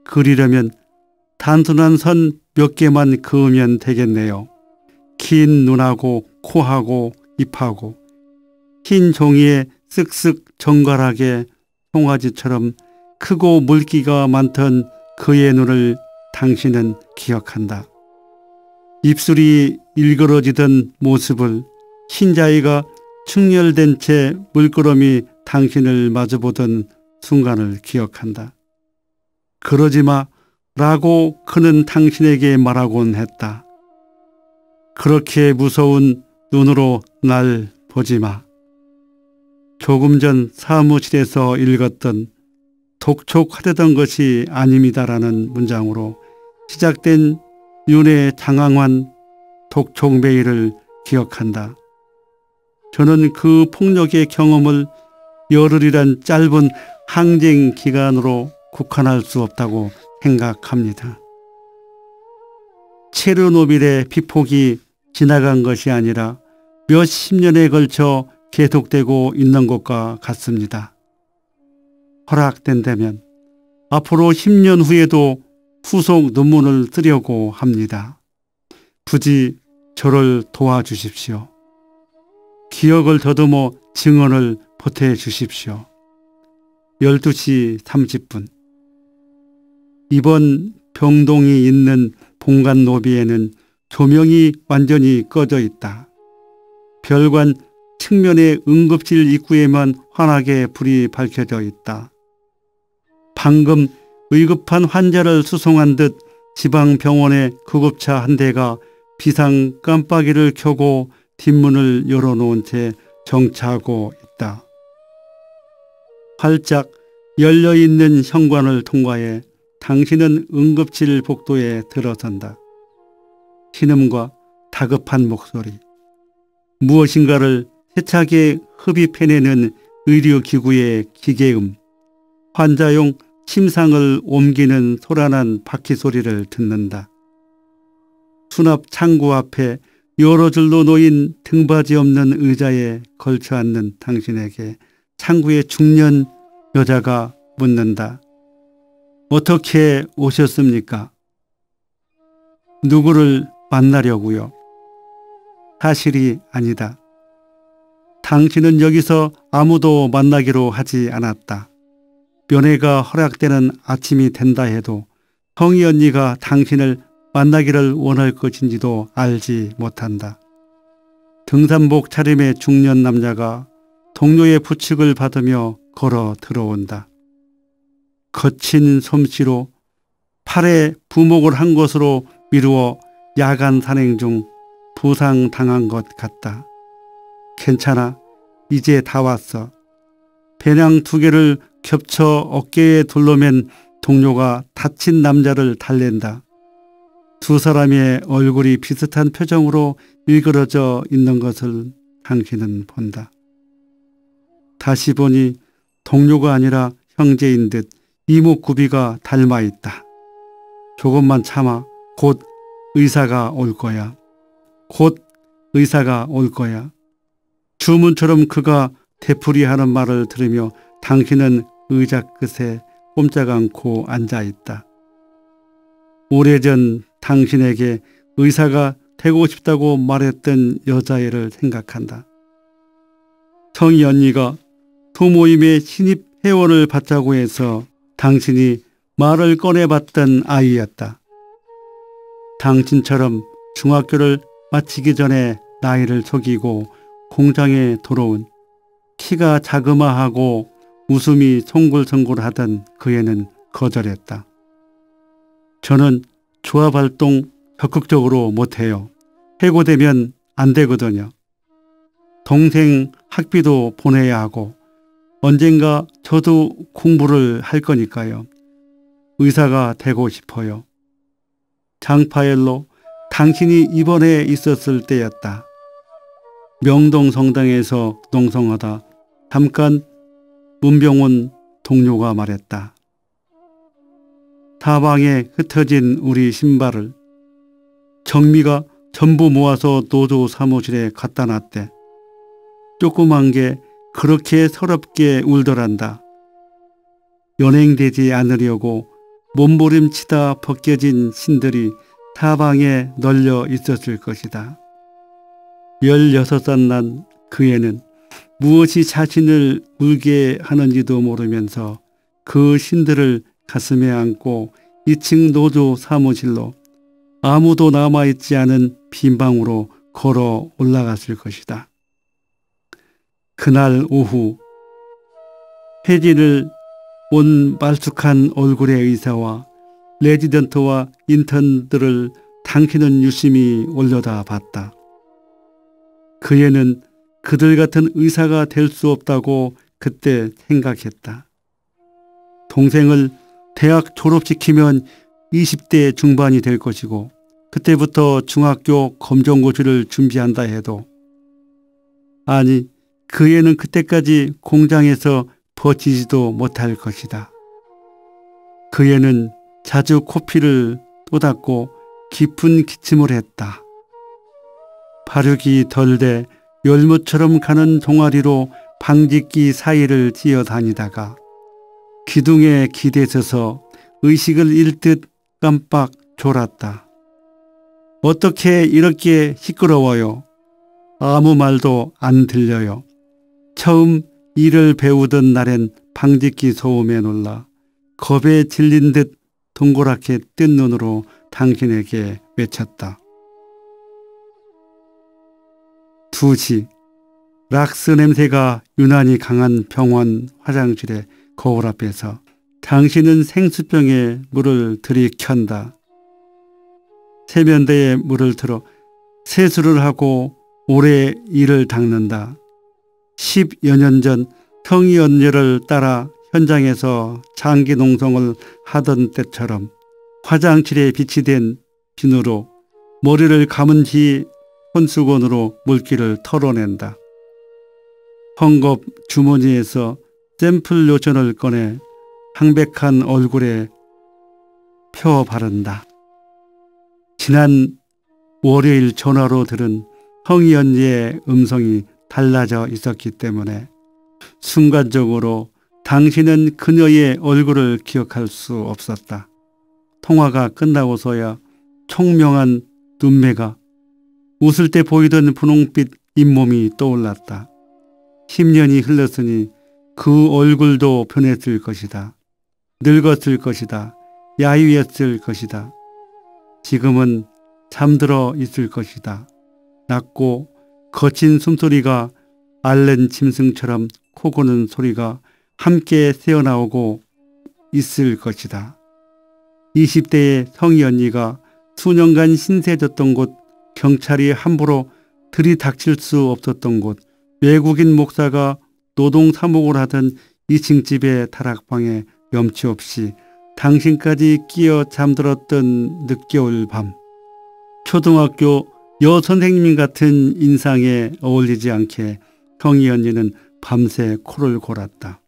그리려면 단순한 선 몇 개만 그으면 되겠네요. 긴 눈하고 코하고 입하고 흰 종이에 쓱쓱 정갈하게 송아지처럼 크고 물기가 많던 그의 눈을 당신은 기억한다. 입술이 일그러지던 모습을 흰자위가 충혈된 채 물끄러미 당신을 마주보던 순간을 기억한다. 그러지 마 라고 그는 당신에게 말하곤 했다. 그렇게 무서운 눈으로 날 보지 마. 조금 전 사무실에서 읽었던 독촉하려던 것이 아닙니다라는 문장으로 시작된 윤의 장황한 독촉 메일을 기억한다. 저는 그 폭력의 경험을 열흘이란 짧은 항쟁 기간으로 국한할 수 없다고 생각합니다. 체르노빌의 피폭이 지나간 것이 아니라 몇십 년에 걸쳐 계속되고 있는 것과 같습니다. 허락된다면 앞으로 10년 후에도 후속 논문을 쓰려고 합니다. 부디 저를 도와주십시오. 기억을 더듬어 증언을 보태주십시오. 12시 30분. 이번 병동이 있는 본관 로비에는 조명이 완전히 꺼져 있다. 별관 측면의 응급실 입구에만 환하게 불이 밝혀져 있다. 방금 의급한 환자를 수송한 듯 지방병원의 구급차 한 대가 비상 깜빡이를 켜고 뒷문을 열어놓은 채 정차하고 있다. 활짝 열려있는 현관을 통과해 당신은 응급실 복도에 들어선다. 신음과 다급한 목소리, 무엇인가를 세차게 흡입해내는 의료기구의 기계음, 환자용 침상을 옮기는 소란한 바퀴 소리를 듣는다. 수납 창구 앞에 여러 줄로 놓인 등받이 없는 의자에 걸쳐 앉는 당신에게 창구의 중년 여자가 묻는다. 어떻게 오셨습니까? 누구를 만나려고요? 사실이 아니다. 당신은 여기서 아무도 만나기로 하지 않았다. 면회가 허락되는 아침이 된다 해도 성희 언니가 당신을 만나기를 원할 것인지도 알지 못한다. 등산복 차림의 중년 남자가 동료의 부축을 받으며 걸어 들어온다. 거친 솜씨로 팔에 부목을 한 것으로 미루어 야간 산행 중 부상당한 것 같다. 괜찮아. 이제 다 왔어. 배낭 2개를 겹쳐 어깨에 둘러맨 동료가 다친 남자를 달랜다. 두 사람의 얼굴이 비슷한 표정으로 일그러져 있는 것을 당신은 본다. 다시 보니 동료가 아니라 형제인 듯 이목구비가 닮아 있다. 조금만 참아. 곧 의사가 올 거야. 곧 의사가 올 거야. 주문처럼 그가 되풀이하는 말을 들으며 당신은 의자 끝에 꼼짝 않고 앉아 있다. 오래전 당신에게 의사가 되고 싶다고 말했던 여자애를 생각한다. 성희 언니가 소모임의 신입 회원을 받자고 해서 당신이 말을 꺼내봤던 아이였다. 당신처럼 중학교를 마치기 전에 나이를 속이고 공장에 들어온 키가 자그마하고 웃음이 송글송글하던 그 애는 거절했다. 저는 조합 활동 적극적으로 못해요. 해고되면 안 되거든요. 동생 학비도 보내야 하고 언젠가 저도 공부를 할 거니까요. 의사가 되고 싶어요. 장파엘로 당신이 입원해 있었을 때였다. 명동 성당에서 농성하다 잠깐 문병원 동료가 말했다. 사방에 흩어진 우리 신발을 정미가 전부 모아서 노조 사무실에 갖다 놨대. 조그만 게 그렇게 서럽게 울더란다. 연행되지 않으려고 몸부림치다 벗겨진 신들이 사방에 널려 있었을 것이다. 16살 난 그 애는 무엇이 자신을 울게 하는지도 모르면서 그 신들을 가슴에 안고 2층 노조 사무실로 아무도 남아있지 않은 빈 방으로 걸어 올라갔을 것이다. 그날 오후 폐진을 온 말쑥한 얼굴의 의사와 레지던트와 인턴들을 당신은 유심히 올려다 봤다. 그 애는 그들 같은 의사가 될 수 없다고 그때 생각했다. 동생을 대학 졸업시키면 20대 중반이 될 것이고 그때부터 중학교 검정고시를 준비한다 해도 아니 그 애는 그때까지 공장에서 버티지도 못할 것이다. 그 애는 자주 코피를 쏟았고 깊은 기침을 했다. 발육이 덜 돼 열무처럼 가는 종아리로 방직기 사이를 뛰어다니다가 기둥에 기대서서 의식을 잃듯 깜빡 졸았다. 어떻게 이렇게 시끄러워요? 아무 말도 안 들려요. 처음 일을 배우던 날엔 방직기 소음에 놀라 겁에 질린 듯 동그랗게 뜬 눈으로 당신에게 외쳤다. 2시 락스 냄새가 유난히 강한 병원 화장실의 거울 앞에서 당신은 생수병에 물을 들이켠다. 세면대에 물을 틀어 세수를 하고 오래 이를 닦는다. 10여 년 전 성희 언니를 따라 현장에서 장기 농성을 하던 때처럼 화장실에 비치된 비누로 머리를 감은 뒤 손수건으로 물기를 털어낸다. 헝겊 주머니에서 샘플 로션을 꺼내 황백한 얼굴에 펴 바른다. 지난 월요일 전화로 들은 성희 언니의 음성이 달라져 있었기 때문에 순간적으로 당신은 그녀의 얼굴을 기억할 수 없었다. 통화가 끝나고서야 총명한 눈매가 웃을 때 보이던 분홍빛 잇몸이 떠올랐다. 10년이 흘렀으니 그 얼굴도 변했을 것이다. 늙었을 것이다. 야위했을 것이다. 지금은 잠들어 있을 것이다. 낮고 거친 숨소리가 앓는 짐승처럼 코 고는 소리가 함께 새어나오고 있을 것이다. 20대의 성희 언니가 수년간 신세졌던 곳, 경찰이 함부로 들이닥칠 수 없었던 곳, 외국인 목사가 노동 사목을 하던 2층 집의 다락방에 염치 없이 당신까지 끼어 잠들었던 늦겨울 밤. 초등학교 여선생님 같은 인상에 어울리지 않게 성희 언니는 밤새 코를 골았다.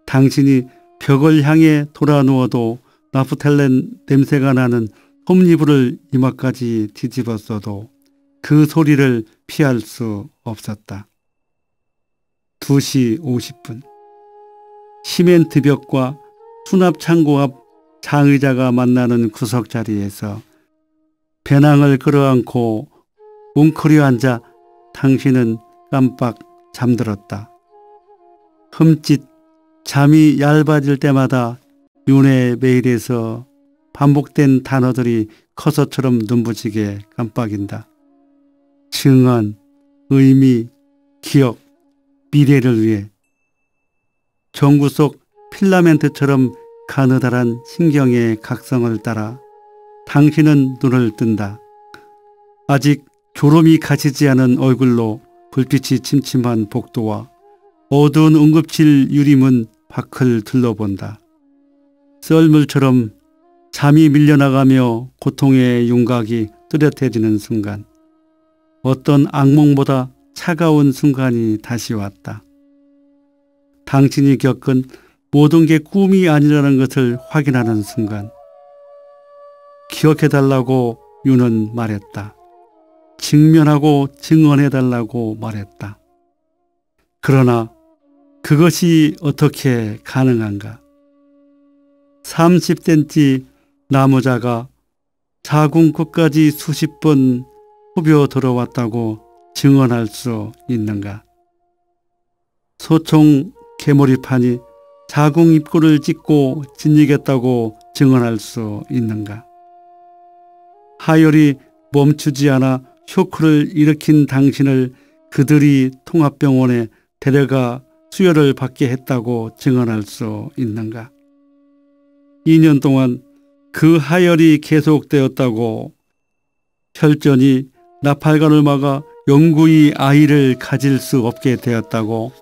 당신이 벽을 향해 돌아 누워도 나프탈렌 냄새가 나는 홈리브를 이마까지 뒤집었어도 그 소리를 피할 수 없었다. 2시 50분. 시멘트 벽과 수납 창고 앞 장의자가 만나는 구석 자리에서 배낭을 끌어안고 웅크려 앉아 당신은 깜빡 잠들었다. 흠칫 잠이 얇아질 때마다 윤의 메일에서 반복된 단어들이 커서처럼 눈부시게 깜빡인다. 증언, 의미, 기억, 미래를 위해. 전구 속 필라멘트처럼 가느다란 신경의 각성을 따라 당신은 눈을 뜬다. 아직 졸음이 가시지 않은 얼굴로 불빛이 침침한 복도와 어두운 응급실 유리문 밖을 둘러본다. 썰물처럼 잠이 밀려나가며 고통의 윤곽이 뚜렷해지는 순간, 어떤 악몽보다 차가운 순간이 다시 왔다. 당신이 겪은 모든 게 꿈이 아니라는 것을 확인하는 순간, 기억해달라고 유는 말했다. 직면하고 증언해달라고 말했다. 그러나 그것이 어떻게 가능한가? 30cm 나무자가 자궁 끝까지 수십 번 후벼 들어왔다고 증언할 수 있는가? 소총 개머리판이 자궁 입구를 찢고 짓이겠다고 증언할 수 있는가? 하열이 멈추지 않아 쇼크를 일으킨 당신을 그들이 통합병원에 데려가 수혈을 받게 했다고 증언할 수 있는가? 2년 동안 그 하열이 계속되었다고, 혈전이 나팔관을 막아 영구히 아이를 가질 수 없게 되었다고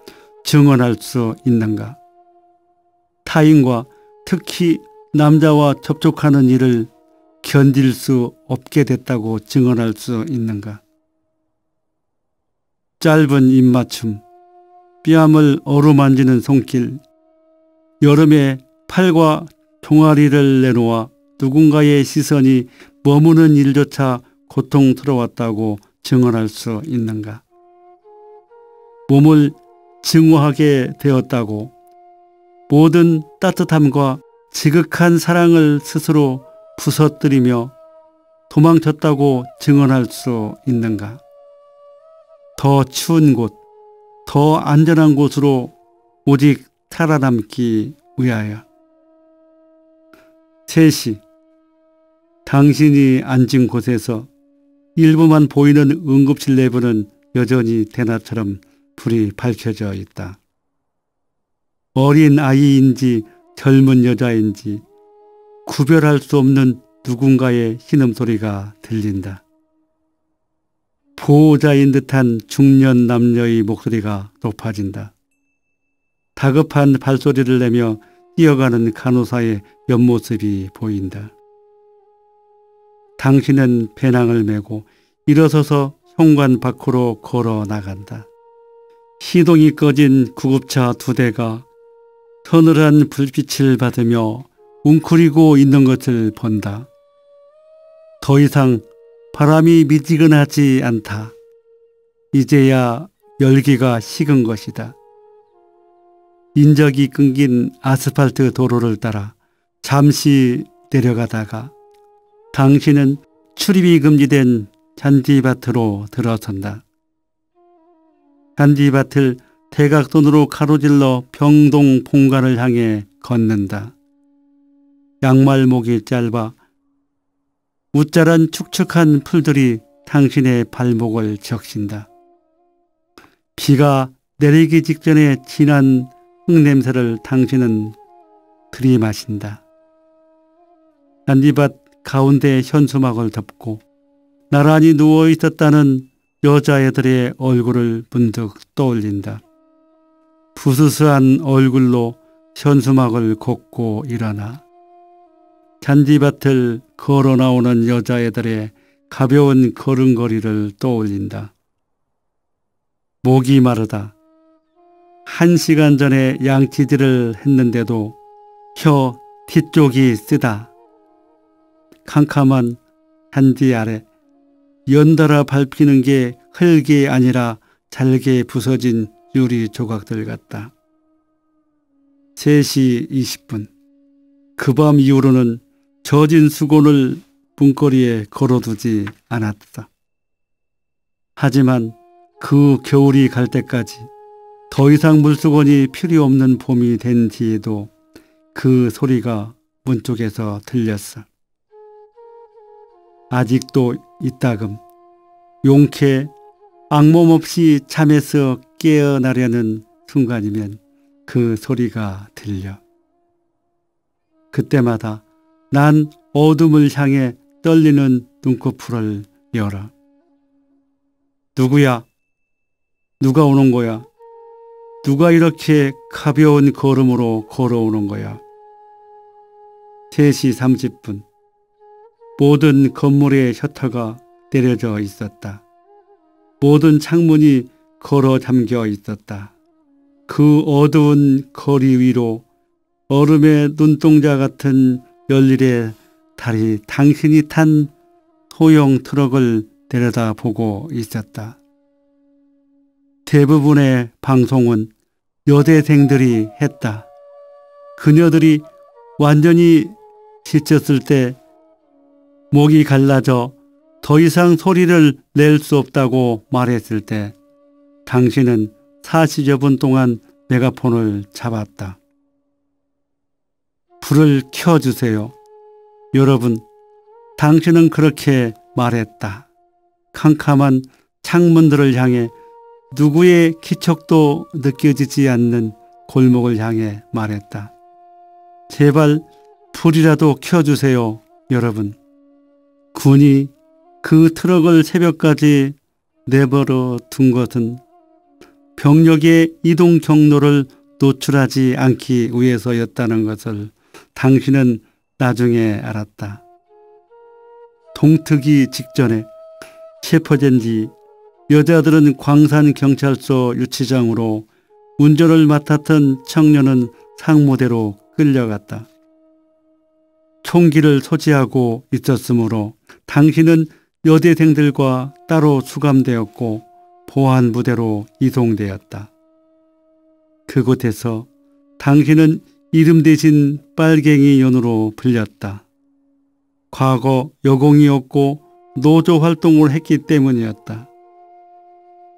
증언할 수 있는가? 타인과 특히 남자와 접촉하는 일을 견딜 수 없게 됐다고 증언할 수 있는가? 짧은 입맞춤, 뺨을 어루만지는 손길, 여름에 팔과 종아리를 내놓아 누군가의 시선이 머무는 일조차 고통스러웠다고 증언할 수 있는가? 몸을 증오하게 되었다고, 모든 따뜻함과 지극한 사랑을 스스로 부서뜨리며 도망쳤다고 증언할 수 있는가? 더 추운 곳, 더 안전한 곳으로 오직 살아남기 위하여. 3시, 당신이 앉은 곳에서 일부만 보이는 응급실 내부는 여전히 대낮처럼 불이 밝혀져 있다. 어린 아이인지 젊은 여자인지 구별할 수 없는 누군가의 신음소리가 들린다. 보호자인 듯한 중년 남녀의 목소리가 높아진다. 다급한 발소리를 내며 뛰어가는 간호사의 옆모습이 보인다. 당신은 배낭을 메고 일어서서 현관 밖으로 걸어 나간다. 시동이 꺼진 구급차 2대가 서늘한 불빛을 받으며 웅크리고 있는 것을 본다. 더 이상 바람이 미지근하지 않다. 이제야 열기가 식은 것이다. 인적이 끊긴 아스팔트 도로를 따라 잠시 내려가다가 당신은 출입이 금지된 잔디밭으로 들어선다. 잔디밭을 대각선으로 가로질러 병동 본관을 향해 걷는다. 양말목이 짧아 웃자란 축축한 풀들이 당신의 발목을 적신다. 비가 내리기 직전에 진한 흙냄새를 당신은 들이마신다. 잔디밭 가운데 현수막을 덮고 나란히 누워 있었다는 여자애들의 얼굴을 문득 떠올린다. 부스스한 얼굴로 현수막을 걷고 일어나 잔디밭을 걸어 나오는 여자애들의 가벼운 걸음걸이를 떠올린다. 목이 마르다. 1시간 전에 양치질을 했는데도 혀 뒤쪽이 쓰다. 캄캄한 잔디 아래 연달아 밟히는 게 흙이 아니라 잘게 부서진 유리 조각들 같다. 3시 20분. 그 밤 이후로는 젖은 수건을 문고리에 걸어두지 않았다. 하지만 그 겨울이 갈 때까지 더 이상 물수건이 필요 없는 봄이 된 뒤에도 그 소리가 문 쪽에서 들렸어. 아직도 이따금 용케 악몽 없이 잠에서 깨어나려는 순간이면 그 소리가 들려. 그때마다 난 어둠을 향해 떨리는 눈꺼풀을 열어. 누구야? 누가 오는 거야? 누가 이렇게 가벼운 걸음으로 걸어오는 거야? 3시 30분. 모든 건물의 셔터가 내려져 있었다. 모든 창문이 걸어 잠겨 있었다. 그 어두운 거리 위로 얼음의 눈동자 같은 열일의 달이 당신이 탄 소형 트럭을 내려다보고 있었다. 대부분의 방송은 여대생들이 했다. 그녀들이 완전히 지쳤을 때 목이 갈라져 더 이상 소리를 낼 수 없다고 말했을 때 당신은 40여 분 동안 메가폰을 잡았다. 불을 켜주세요. 여러분, 당신은 그렇게 말했다. 캄캄한 창문들을 향해 누구의 기척도 느껴지지 않는 골목을 향해 말했다. 제발 불이라도 켜주세요, 여러분. 군이 그 트럭을 새벽까지 내버려 둔 것은 병력의 이동 경로를 노출하지 않기 위해서였다는 것을 당신은 나중에 알았다. 동트기 직전에 셰퍼젠지 여자들은 광산경찰서 유치장으로 운전을 맡았던 청년은 상무대로 끌려갔다. 총기를 소지하고 있었으므로 당신은 여대생들과 따로 수감되었고 보안부대로 이송되었다. 그곳에서 당신은 이름 대신 빨갱이 연으로 불렸다. 과거 여공이었고 노조 활동을 했기 때문이었다.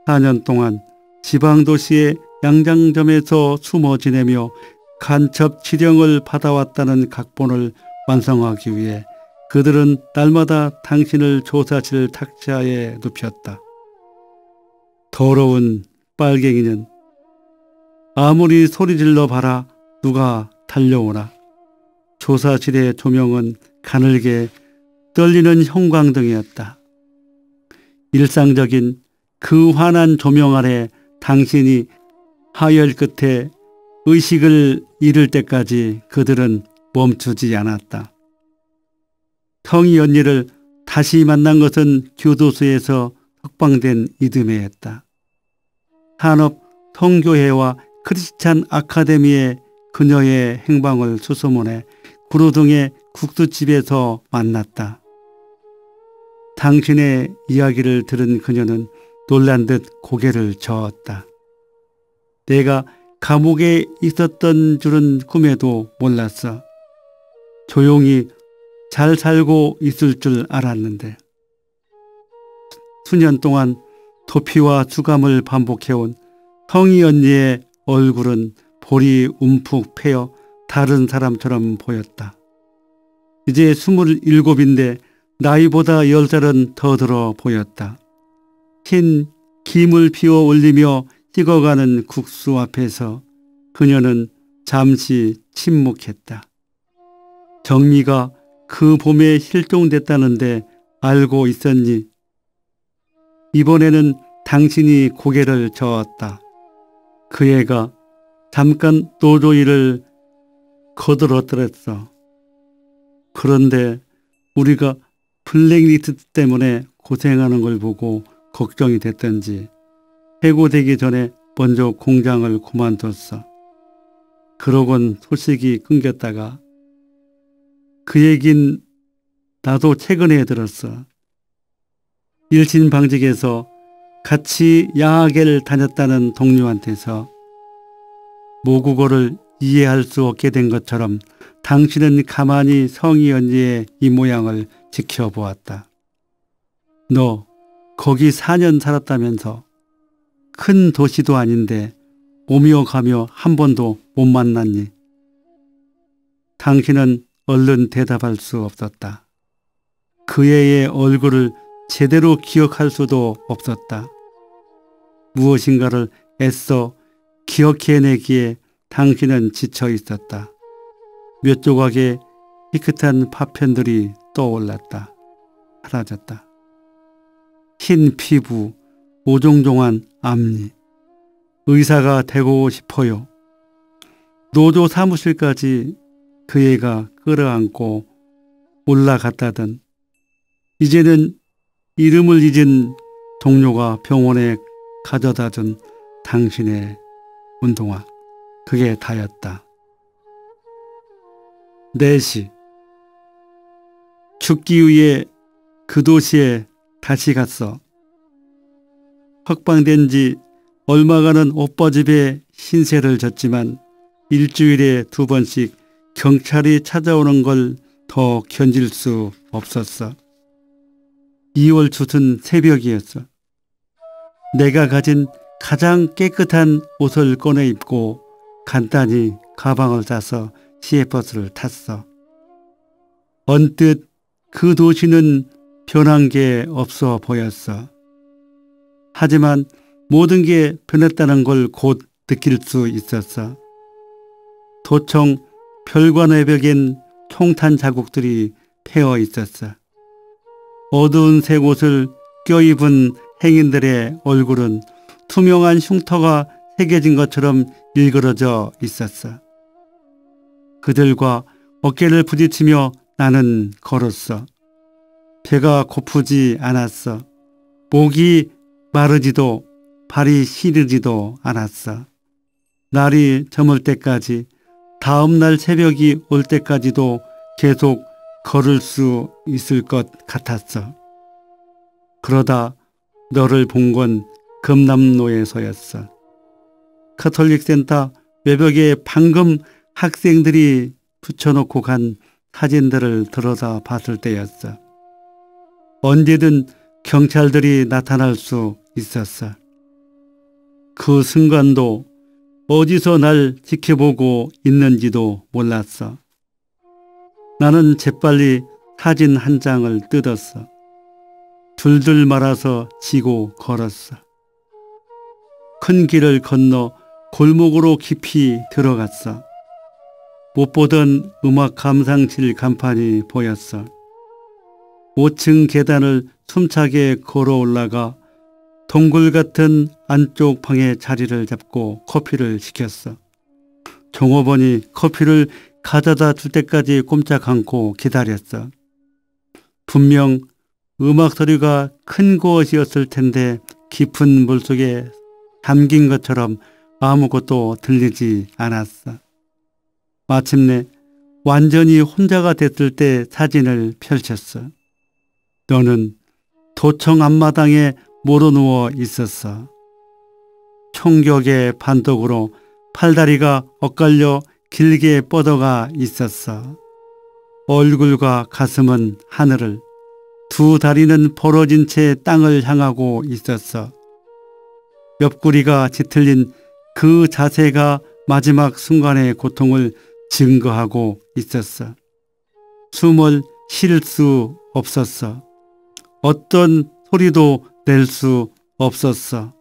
4년 동안 지방도시의 양장점에서 숨어 지내며 간첩 지령을 받아왔다는 각본을 완성하기 위해 그들은 날마다 당신을 조사실 탁자에 눕혔다. 더러운 빨갱이는 아무리 소리질러 봐라 누가 달려오나. 조사실의 조명은 가늘게 떨리는 형광등이었다. 일상적인 그 환한 조명 아래 당신이 하열 끝에 의식을 잃을 때까지 그들은 멈추지 않았다. 성희 언니를 다시 만난 것은 교도소에서 석방된 이듬해였다. 산업 성교회와 크리스찬 아카데미에 그녀의 행방을 수소문해 구로동의 국수집에서 만났다. 당신의 이야기를 들은 그녀는 놀란 듯 고개를 저었다. 내가 감옥에 있었던 줄은 꿈에도 몰랐어. 조용히 잘 살고 있을 줄 알았는데. 수년 동안 도피와 수감을 반복해온 성희 언니의 얼굴은 볼이 움푹 패여 다른 사람처럼 보였다. 이제 27인데 나이보다 10살은 더 들어 보였다. 흰 김을 피워 올리며 식어가는 국수 앞에서 그녀는 잠시 침묵했다. 정미가 그 봄에 실종됐다는데 알고 있었니? 이번에는 당신이 고개를 저었다. 그 애가 잠깐 노조 일을 거들었더랬어. 그런데 우리가 블랙리스트 때문에 고생하는 걸 보고 걱정이 됐던지 해고되기 전에 먼저 공장을 그만뒀어. 그러곤 소식이 끊겼다가 그 얘긴 나도 최근에 들었어. 일신방직에서 같이 야학을 다녔다는 동료한테서 모국어를 이해할 수 없게 된 것처럼 당신은 가만히 성희 언니의 이 모양을 지켜보았다. 너 거기 4년 살았다면서. 큰 도시도 아닌데 오며 가며 한 번도 못 만났니? 당신은 얼른 대답할 수 없었다. 그 애의 얼굴을 제대로 기억할 수도 없었다. 무엇인가를 애써 기억해내기에 당신은 지쳐 있었다. 몇 조각의 희끗한 파편들이 떠올랐다. 사라졌다. 흰 피부, 오종종한 앞니. 의사가 되고 싶어요. 노조 사무실까지 그 애가 끌어안고 올라갔다던 이제는 이름을 잊은 동료가 병원에 가져다준 당신의 운동화. 그게 다였다. 4시. 죽기 위해 그 도시에 다시 갔어. 석방된 지 얼마가는 오빠 집에 신세를 졌지만 일주일에 2번씩 경찰이 찾아오는 걸 더 견딜 수 없었어. 2월 중순 새벽이었어. 내가 가진 가장 깨끗한 옷을 꺼내 입고 간단히 가방을 싸서 시외버스를 탔어. 언뜻 그 도시는 변한 게 없어 보였어. 하지만 모든 게 변했다는 걸 곧 느낄 수 있었어. 도청 별관 외벽엔 총탄 자국들이 패어 있었어. 어두운 색 옷을 껴입은 행인들의 얼굴은 투명한 흉터가 새겨진 것처럼 일그러져 있었어. 그들과 어깨를 부딪히며 나는 걸었어. 배가 고프지 않았어. 목이 마르지도 발이 시리지도 않았어. 날이 저물 때까지, 다음 날 새벽이 올 때까지도 계속 걸을 수 있을 것 같았어. 그러다 너를 본 건 금남로에서였어. 카톨릭 센터 외벽에 방금 학생들이 붙여놓고 간 사진들을 들여다 봤을 때였어. 언제든 경찰들이 나타날 수 있었어. 그 순간도 어디서 날 지켜보고 있는지도 몰랐어. 나는 재빨리 사진 한 장을 뜯었어. 둘둘 말아서 지고 걸었어. 큰 길을 건너 골목으로 깊이 들어갔어. 못 보던 음악 감상실 간판이 보였어. 5층 계단을 숨차게 걸어 올라가 동굴 같은 안쪽 방에 자리를 잡고 커피를 시켰어. 종업원이 커피를 가져다 줄 때까지 꼼짝 않고 기다렸어. 분명 음악 소리가 큰 곳이었을 텐데 깊은 물속에 잠긴 것처럼 아무것도 들리지 않았어. 마침내 완전히 혼자가 됐을 때 사진을 펼쳤어. 너는 도청 앞마당에 몰아누워 있었어. 총격의 반독으로 팔다리가 엇갈려 길게 뻗어가 있었어. 얼굴과 가슴은 하늘을, 두 다리는 벌어진 채 땅을 향하고 있었어. 옆구리가 뒤틀린 그 자세가 마지막 순간의 고통을 증거하고 있었어. 숨을 쉴 수 없었어. 어떤 소리도 낼 수 없었어.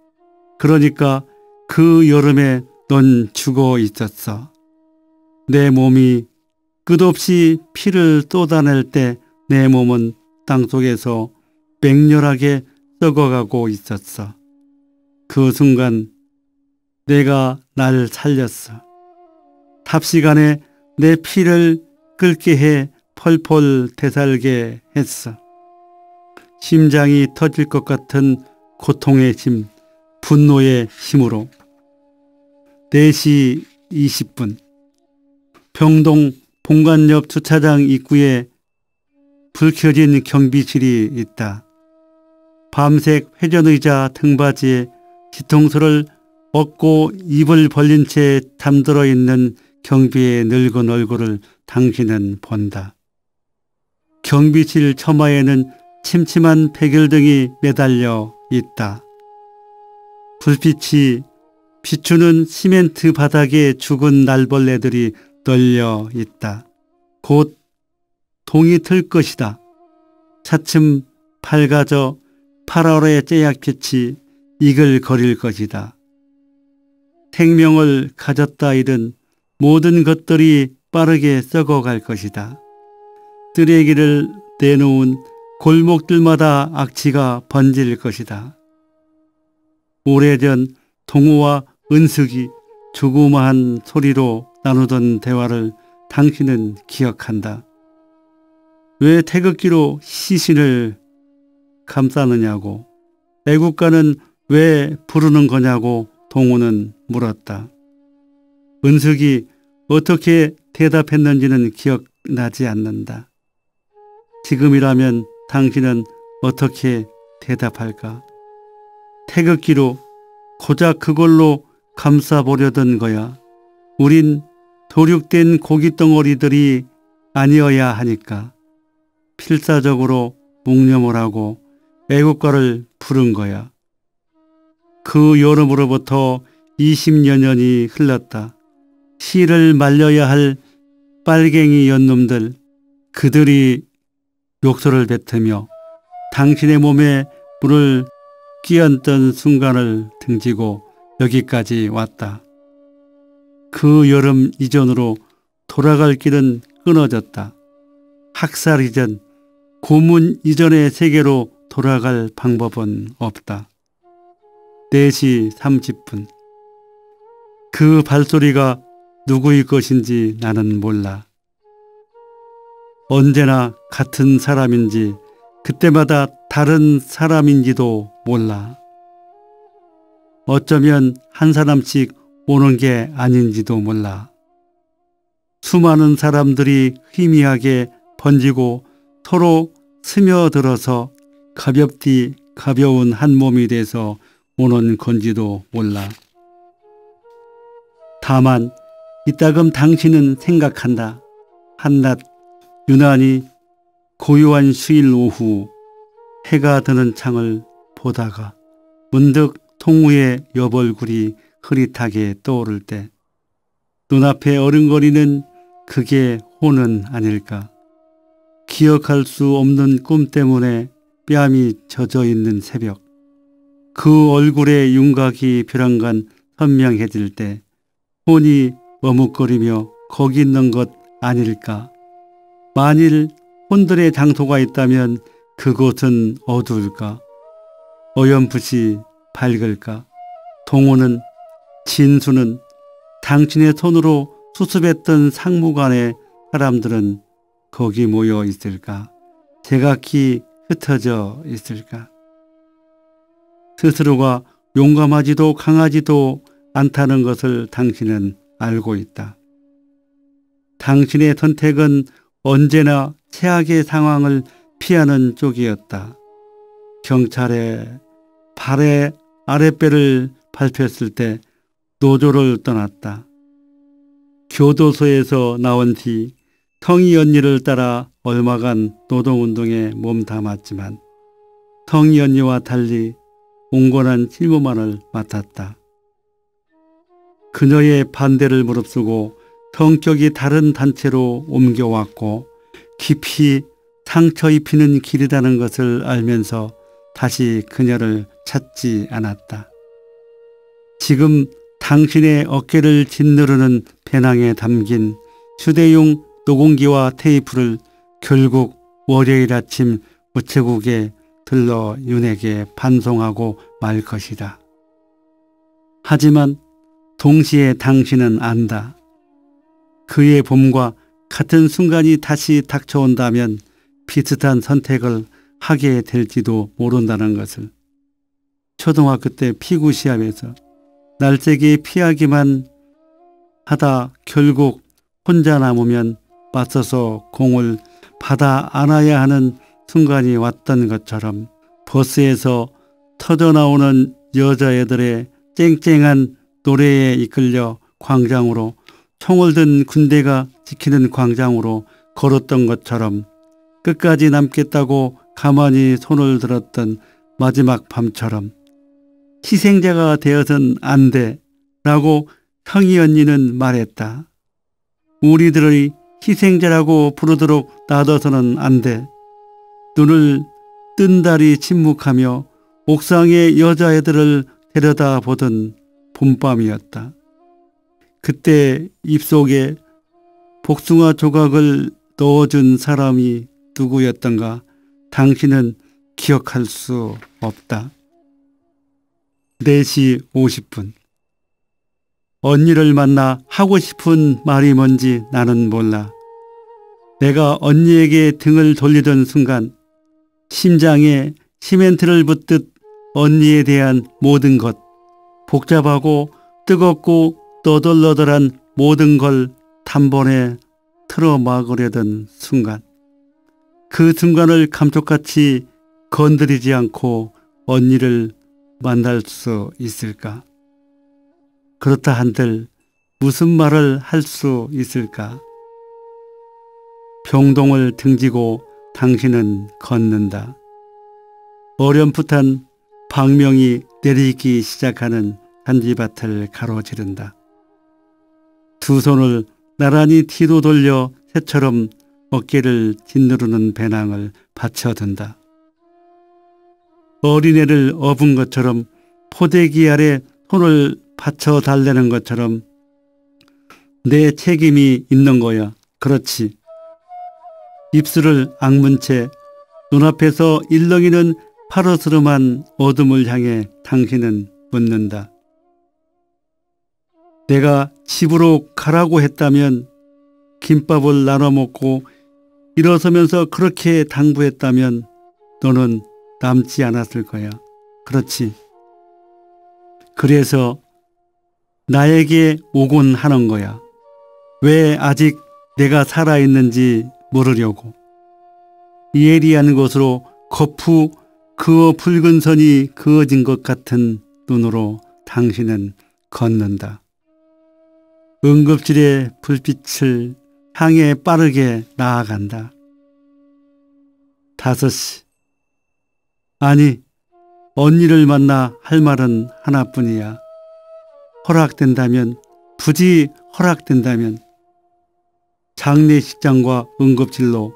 그러니까 그 여름에 넌 죽어 있었어. 내 몸이 끝없이 피를 쏟아낼 때 내 몸은 땅속에서 맹렬하게 썩어가고 있었어. 그 순간 내가 날 살렸어. 탑시간에 내 피를 끓게 해 펄펄 되살게 했어. 심장이 터질 것 같은 고통의 힘, 분노의 힘으로. 4시 20분. 병동 본관 옆 주차장 입구에 불 켜진 경비실이 있다. 밤색 회전의자 등받이에 뒤통수를 얻고 입을 벌린 채 잠들어 있는 경비의 늙은 얼굴을 당신은 본다. 경비실 처마에는 침침한 백열등이 매달려 있다. 불빛이 비추는 시멘트 바닥에 죽은 날벌레들이 널려 있다. 곧 동이 틀 것이다. 차츰 밝아져 8월의 째약빛이 이글거릴 것이다. 생명을 가졌다 잃은 모든 것들이 빠르게 썩어갈 것이다. 쓰레기를 내놓은 골목들마다 악취가 번질 것이다. 오래전 동호와 은숙이 조그마한 소리로 나누던 대화를 당신은 기억한다. 왜 태극기로 시신을 감싸느냐고, 애국가는 왜 부르는 거냐고 동호는 물었다. 은숙이 어떻게 대답했는지는 기억나지 않는다. 지금이라면 당신은 어떻게 대답할까? 태극기로 고작 그걸로 감싸보려던 거야. 우린 도륙된 고깃덩어리들이 아니어야 하니까 필사적으로 묵념을 애국가를 부른 거야. 그 여름으로부터 20여 년이 흘렀다. 씨를 말려야 할 빨갱이 연놈들, 그들이 욕설을 뱉으며 당신의 몸에 물을 끼얹던 순간을 등지고 여기까지 왔다. 그 여름 이전으로 돌아갈 길은 끊어졌다. 학살 이전, 고문 이전의 세계로 돌아갈 방법은 없다. 4시 30분. 그 발소리가 누구의 것인지 나는 몰라. 언제나 같은 사람인지 그때마다 다른 사람인지도 몰라. 어쩌면 한 사람씩 오는 게 아닌지도 몰라. 수많은 사람들이 희미하게 번지고 서로 스며들어서 가볍디 가벼운 한 몸이 돼서 오는 건지도 몰라. 다만 이따금 당신은 생각한다. 한낮 유난히 고요한 수일 오후 해가 드는 창을 보다가 문득 통우의 여벌굴이 흐릿하게 떠오를 때 눈앞에 어른거리는 그게 혼은 아닐까. 기억할 수 없는 꿈 때문에 뺨이 젖어 있는 새벽. 그 얼굴의 윤곽이 벼랑간 선명해질 때 혼이 머뭇거리며 거기 있는 것 아닐까. 만일 혼들의 장소가 있다면 그곳은 어두울까. 어렴풋이 밝을까. 동호는, 진수는, 당신의 손으로 수습했던 상무관의 사람들은 거기 모여 있을까. 제각기 흩어져 있을까. 스스로가 용감하지도 강하지도 않다는 것을 당신은 알고 있다. 당신의 선택은 언제나 최악의 상황을 피하는 쪽이었다. 경찰에 발의 아랫배를 밟혔을 때 노조를 떠났다. 교도소에서 나온 뒤 성희 언니를 따라 얼마간 노동운동에 몸담았지만 성희 언니와 달리 온건한 실무만을 맡았다. 그녀의 반대를 무릅쓰고 성격이 다른 단체로 옮겨왔고 깊이 상처 입히는 길이라는 것을 알면서 다시 그녀를 찾지 않았다. 지금 당신의 어깨를 짓누르는 배낭에 담긴 휴대용 녹음기와 테이프를 결국 월요일 아침 우체국에 들러 윤에게 반송하고 말 것이다. 하지만 동시에 당신은 안다. 그의 봄과 같은 순간이 다시 닥쳐온다면 비슷한 선택을 하게 될지도 모른다는 것을. 초등학교 때 피구 시합에서 날쌔게 피하기만 하다 결국 혼자 남으면 맞서서 공을 받아 안아야 하는 순간이 왔던 것처럼 버스에서 터져나오는 여자애들의 쨍쨍한 노래에 이끌려 광장으로, 총을 든 군대가 지키는 광장으로 걸었던 것처럼 끝까지 남겠다고 가만히 손을 들었던 마지막 밤처럼 희생자가 되어선 안 돼 라고 성희 언니는 말했다. 우리들의 희생자라고 부르도록 놔둬서는 안 돼. 눈을 뜬 달이 침묵하며 옥상의 여자애들을 데려다보던 봄밤이었다. 그때 입속에 복숭아 조각을 넣어준 사람이 누구였던가 당신은 기억할 수 없다. 4시 50분. 언니를 만나 하고 싶은 말이 뭔지 나는 몰라. 내가 언니에게 등을 돌리던 순간 심장에 시멘트를 붓듯 언니에 대한 모든 것, 복잡하고 뜨겁고 너덜너덜한 모든 걸 단번에 틀어막으려던 순간, 그 순간을 감쪽같이 건드리지 않고 언니를 만날 수 있을까? 그렇다 한들 무슨 말을 할 수 있을까? 병동을 등지고 당신은 걷는다. 어렴풋한 방명이 내리기 시작하는 잔디밭을 가로지른다. 두 손을 나란히 뒤로 돌려 새처럼 어깨를 짓누르는 배낭을 받쳐든다. 어린애를 업은 것처럼 포대기 아래 손을 받쳐 달래는 것처럼 내 책임이 있는 거야. 그렇지. 입술을 악문 채 눈앞에서 일렁이는 파르스름한 어둠을 향해 당신은 묻는다. 내가 집으로 가라고 했다면, 김밥을 나눠 먹고 일어서면서 그렇게 당부했다면 너는 남지 않았을 거야. 그렇지. 그래서 나에게 오곤 하는 거야. 왜 아직 내가 살아있는지 물으려고. 예리한 것으로 거푸 그어 붉은 선이 그어진 것 같은 눈으로 당신은 걷는다. 응급실의 불빛을 향해 빠르게 나아간다. 5시. 아니, 언니를 만나 할 말은 하나뿐이야. 허락된다면, 부디 허락된다면 장례식장과 응급실로,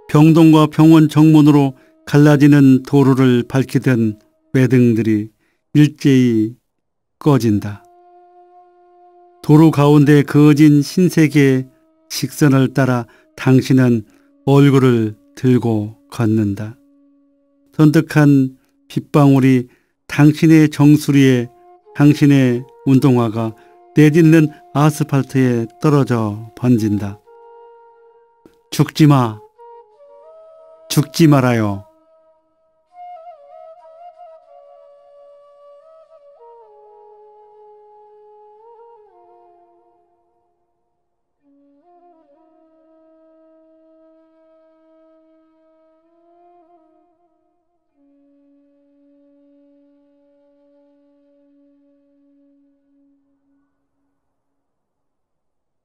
병동과 병원 정문으로 갈라지는 도로를 밝히던 외등들이 일제히 꺼진다. 도로 가운데 그어진 흰색의 직선을 따라 당신은 얼굴을 들고 걷는다. 선득한 빗방울이 당신의 정수리에, 당신의 운동화가 내딛는 아스팔트에 떨어져 번진다. 죽지 마. 죽지 말아요.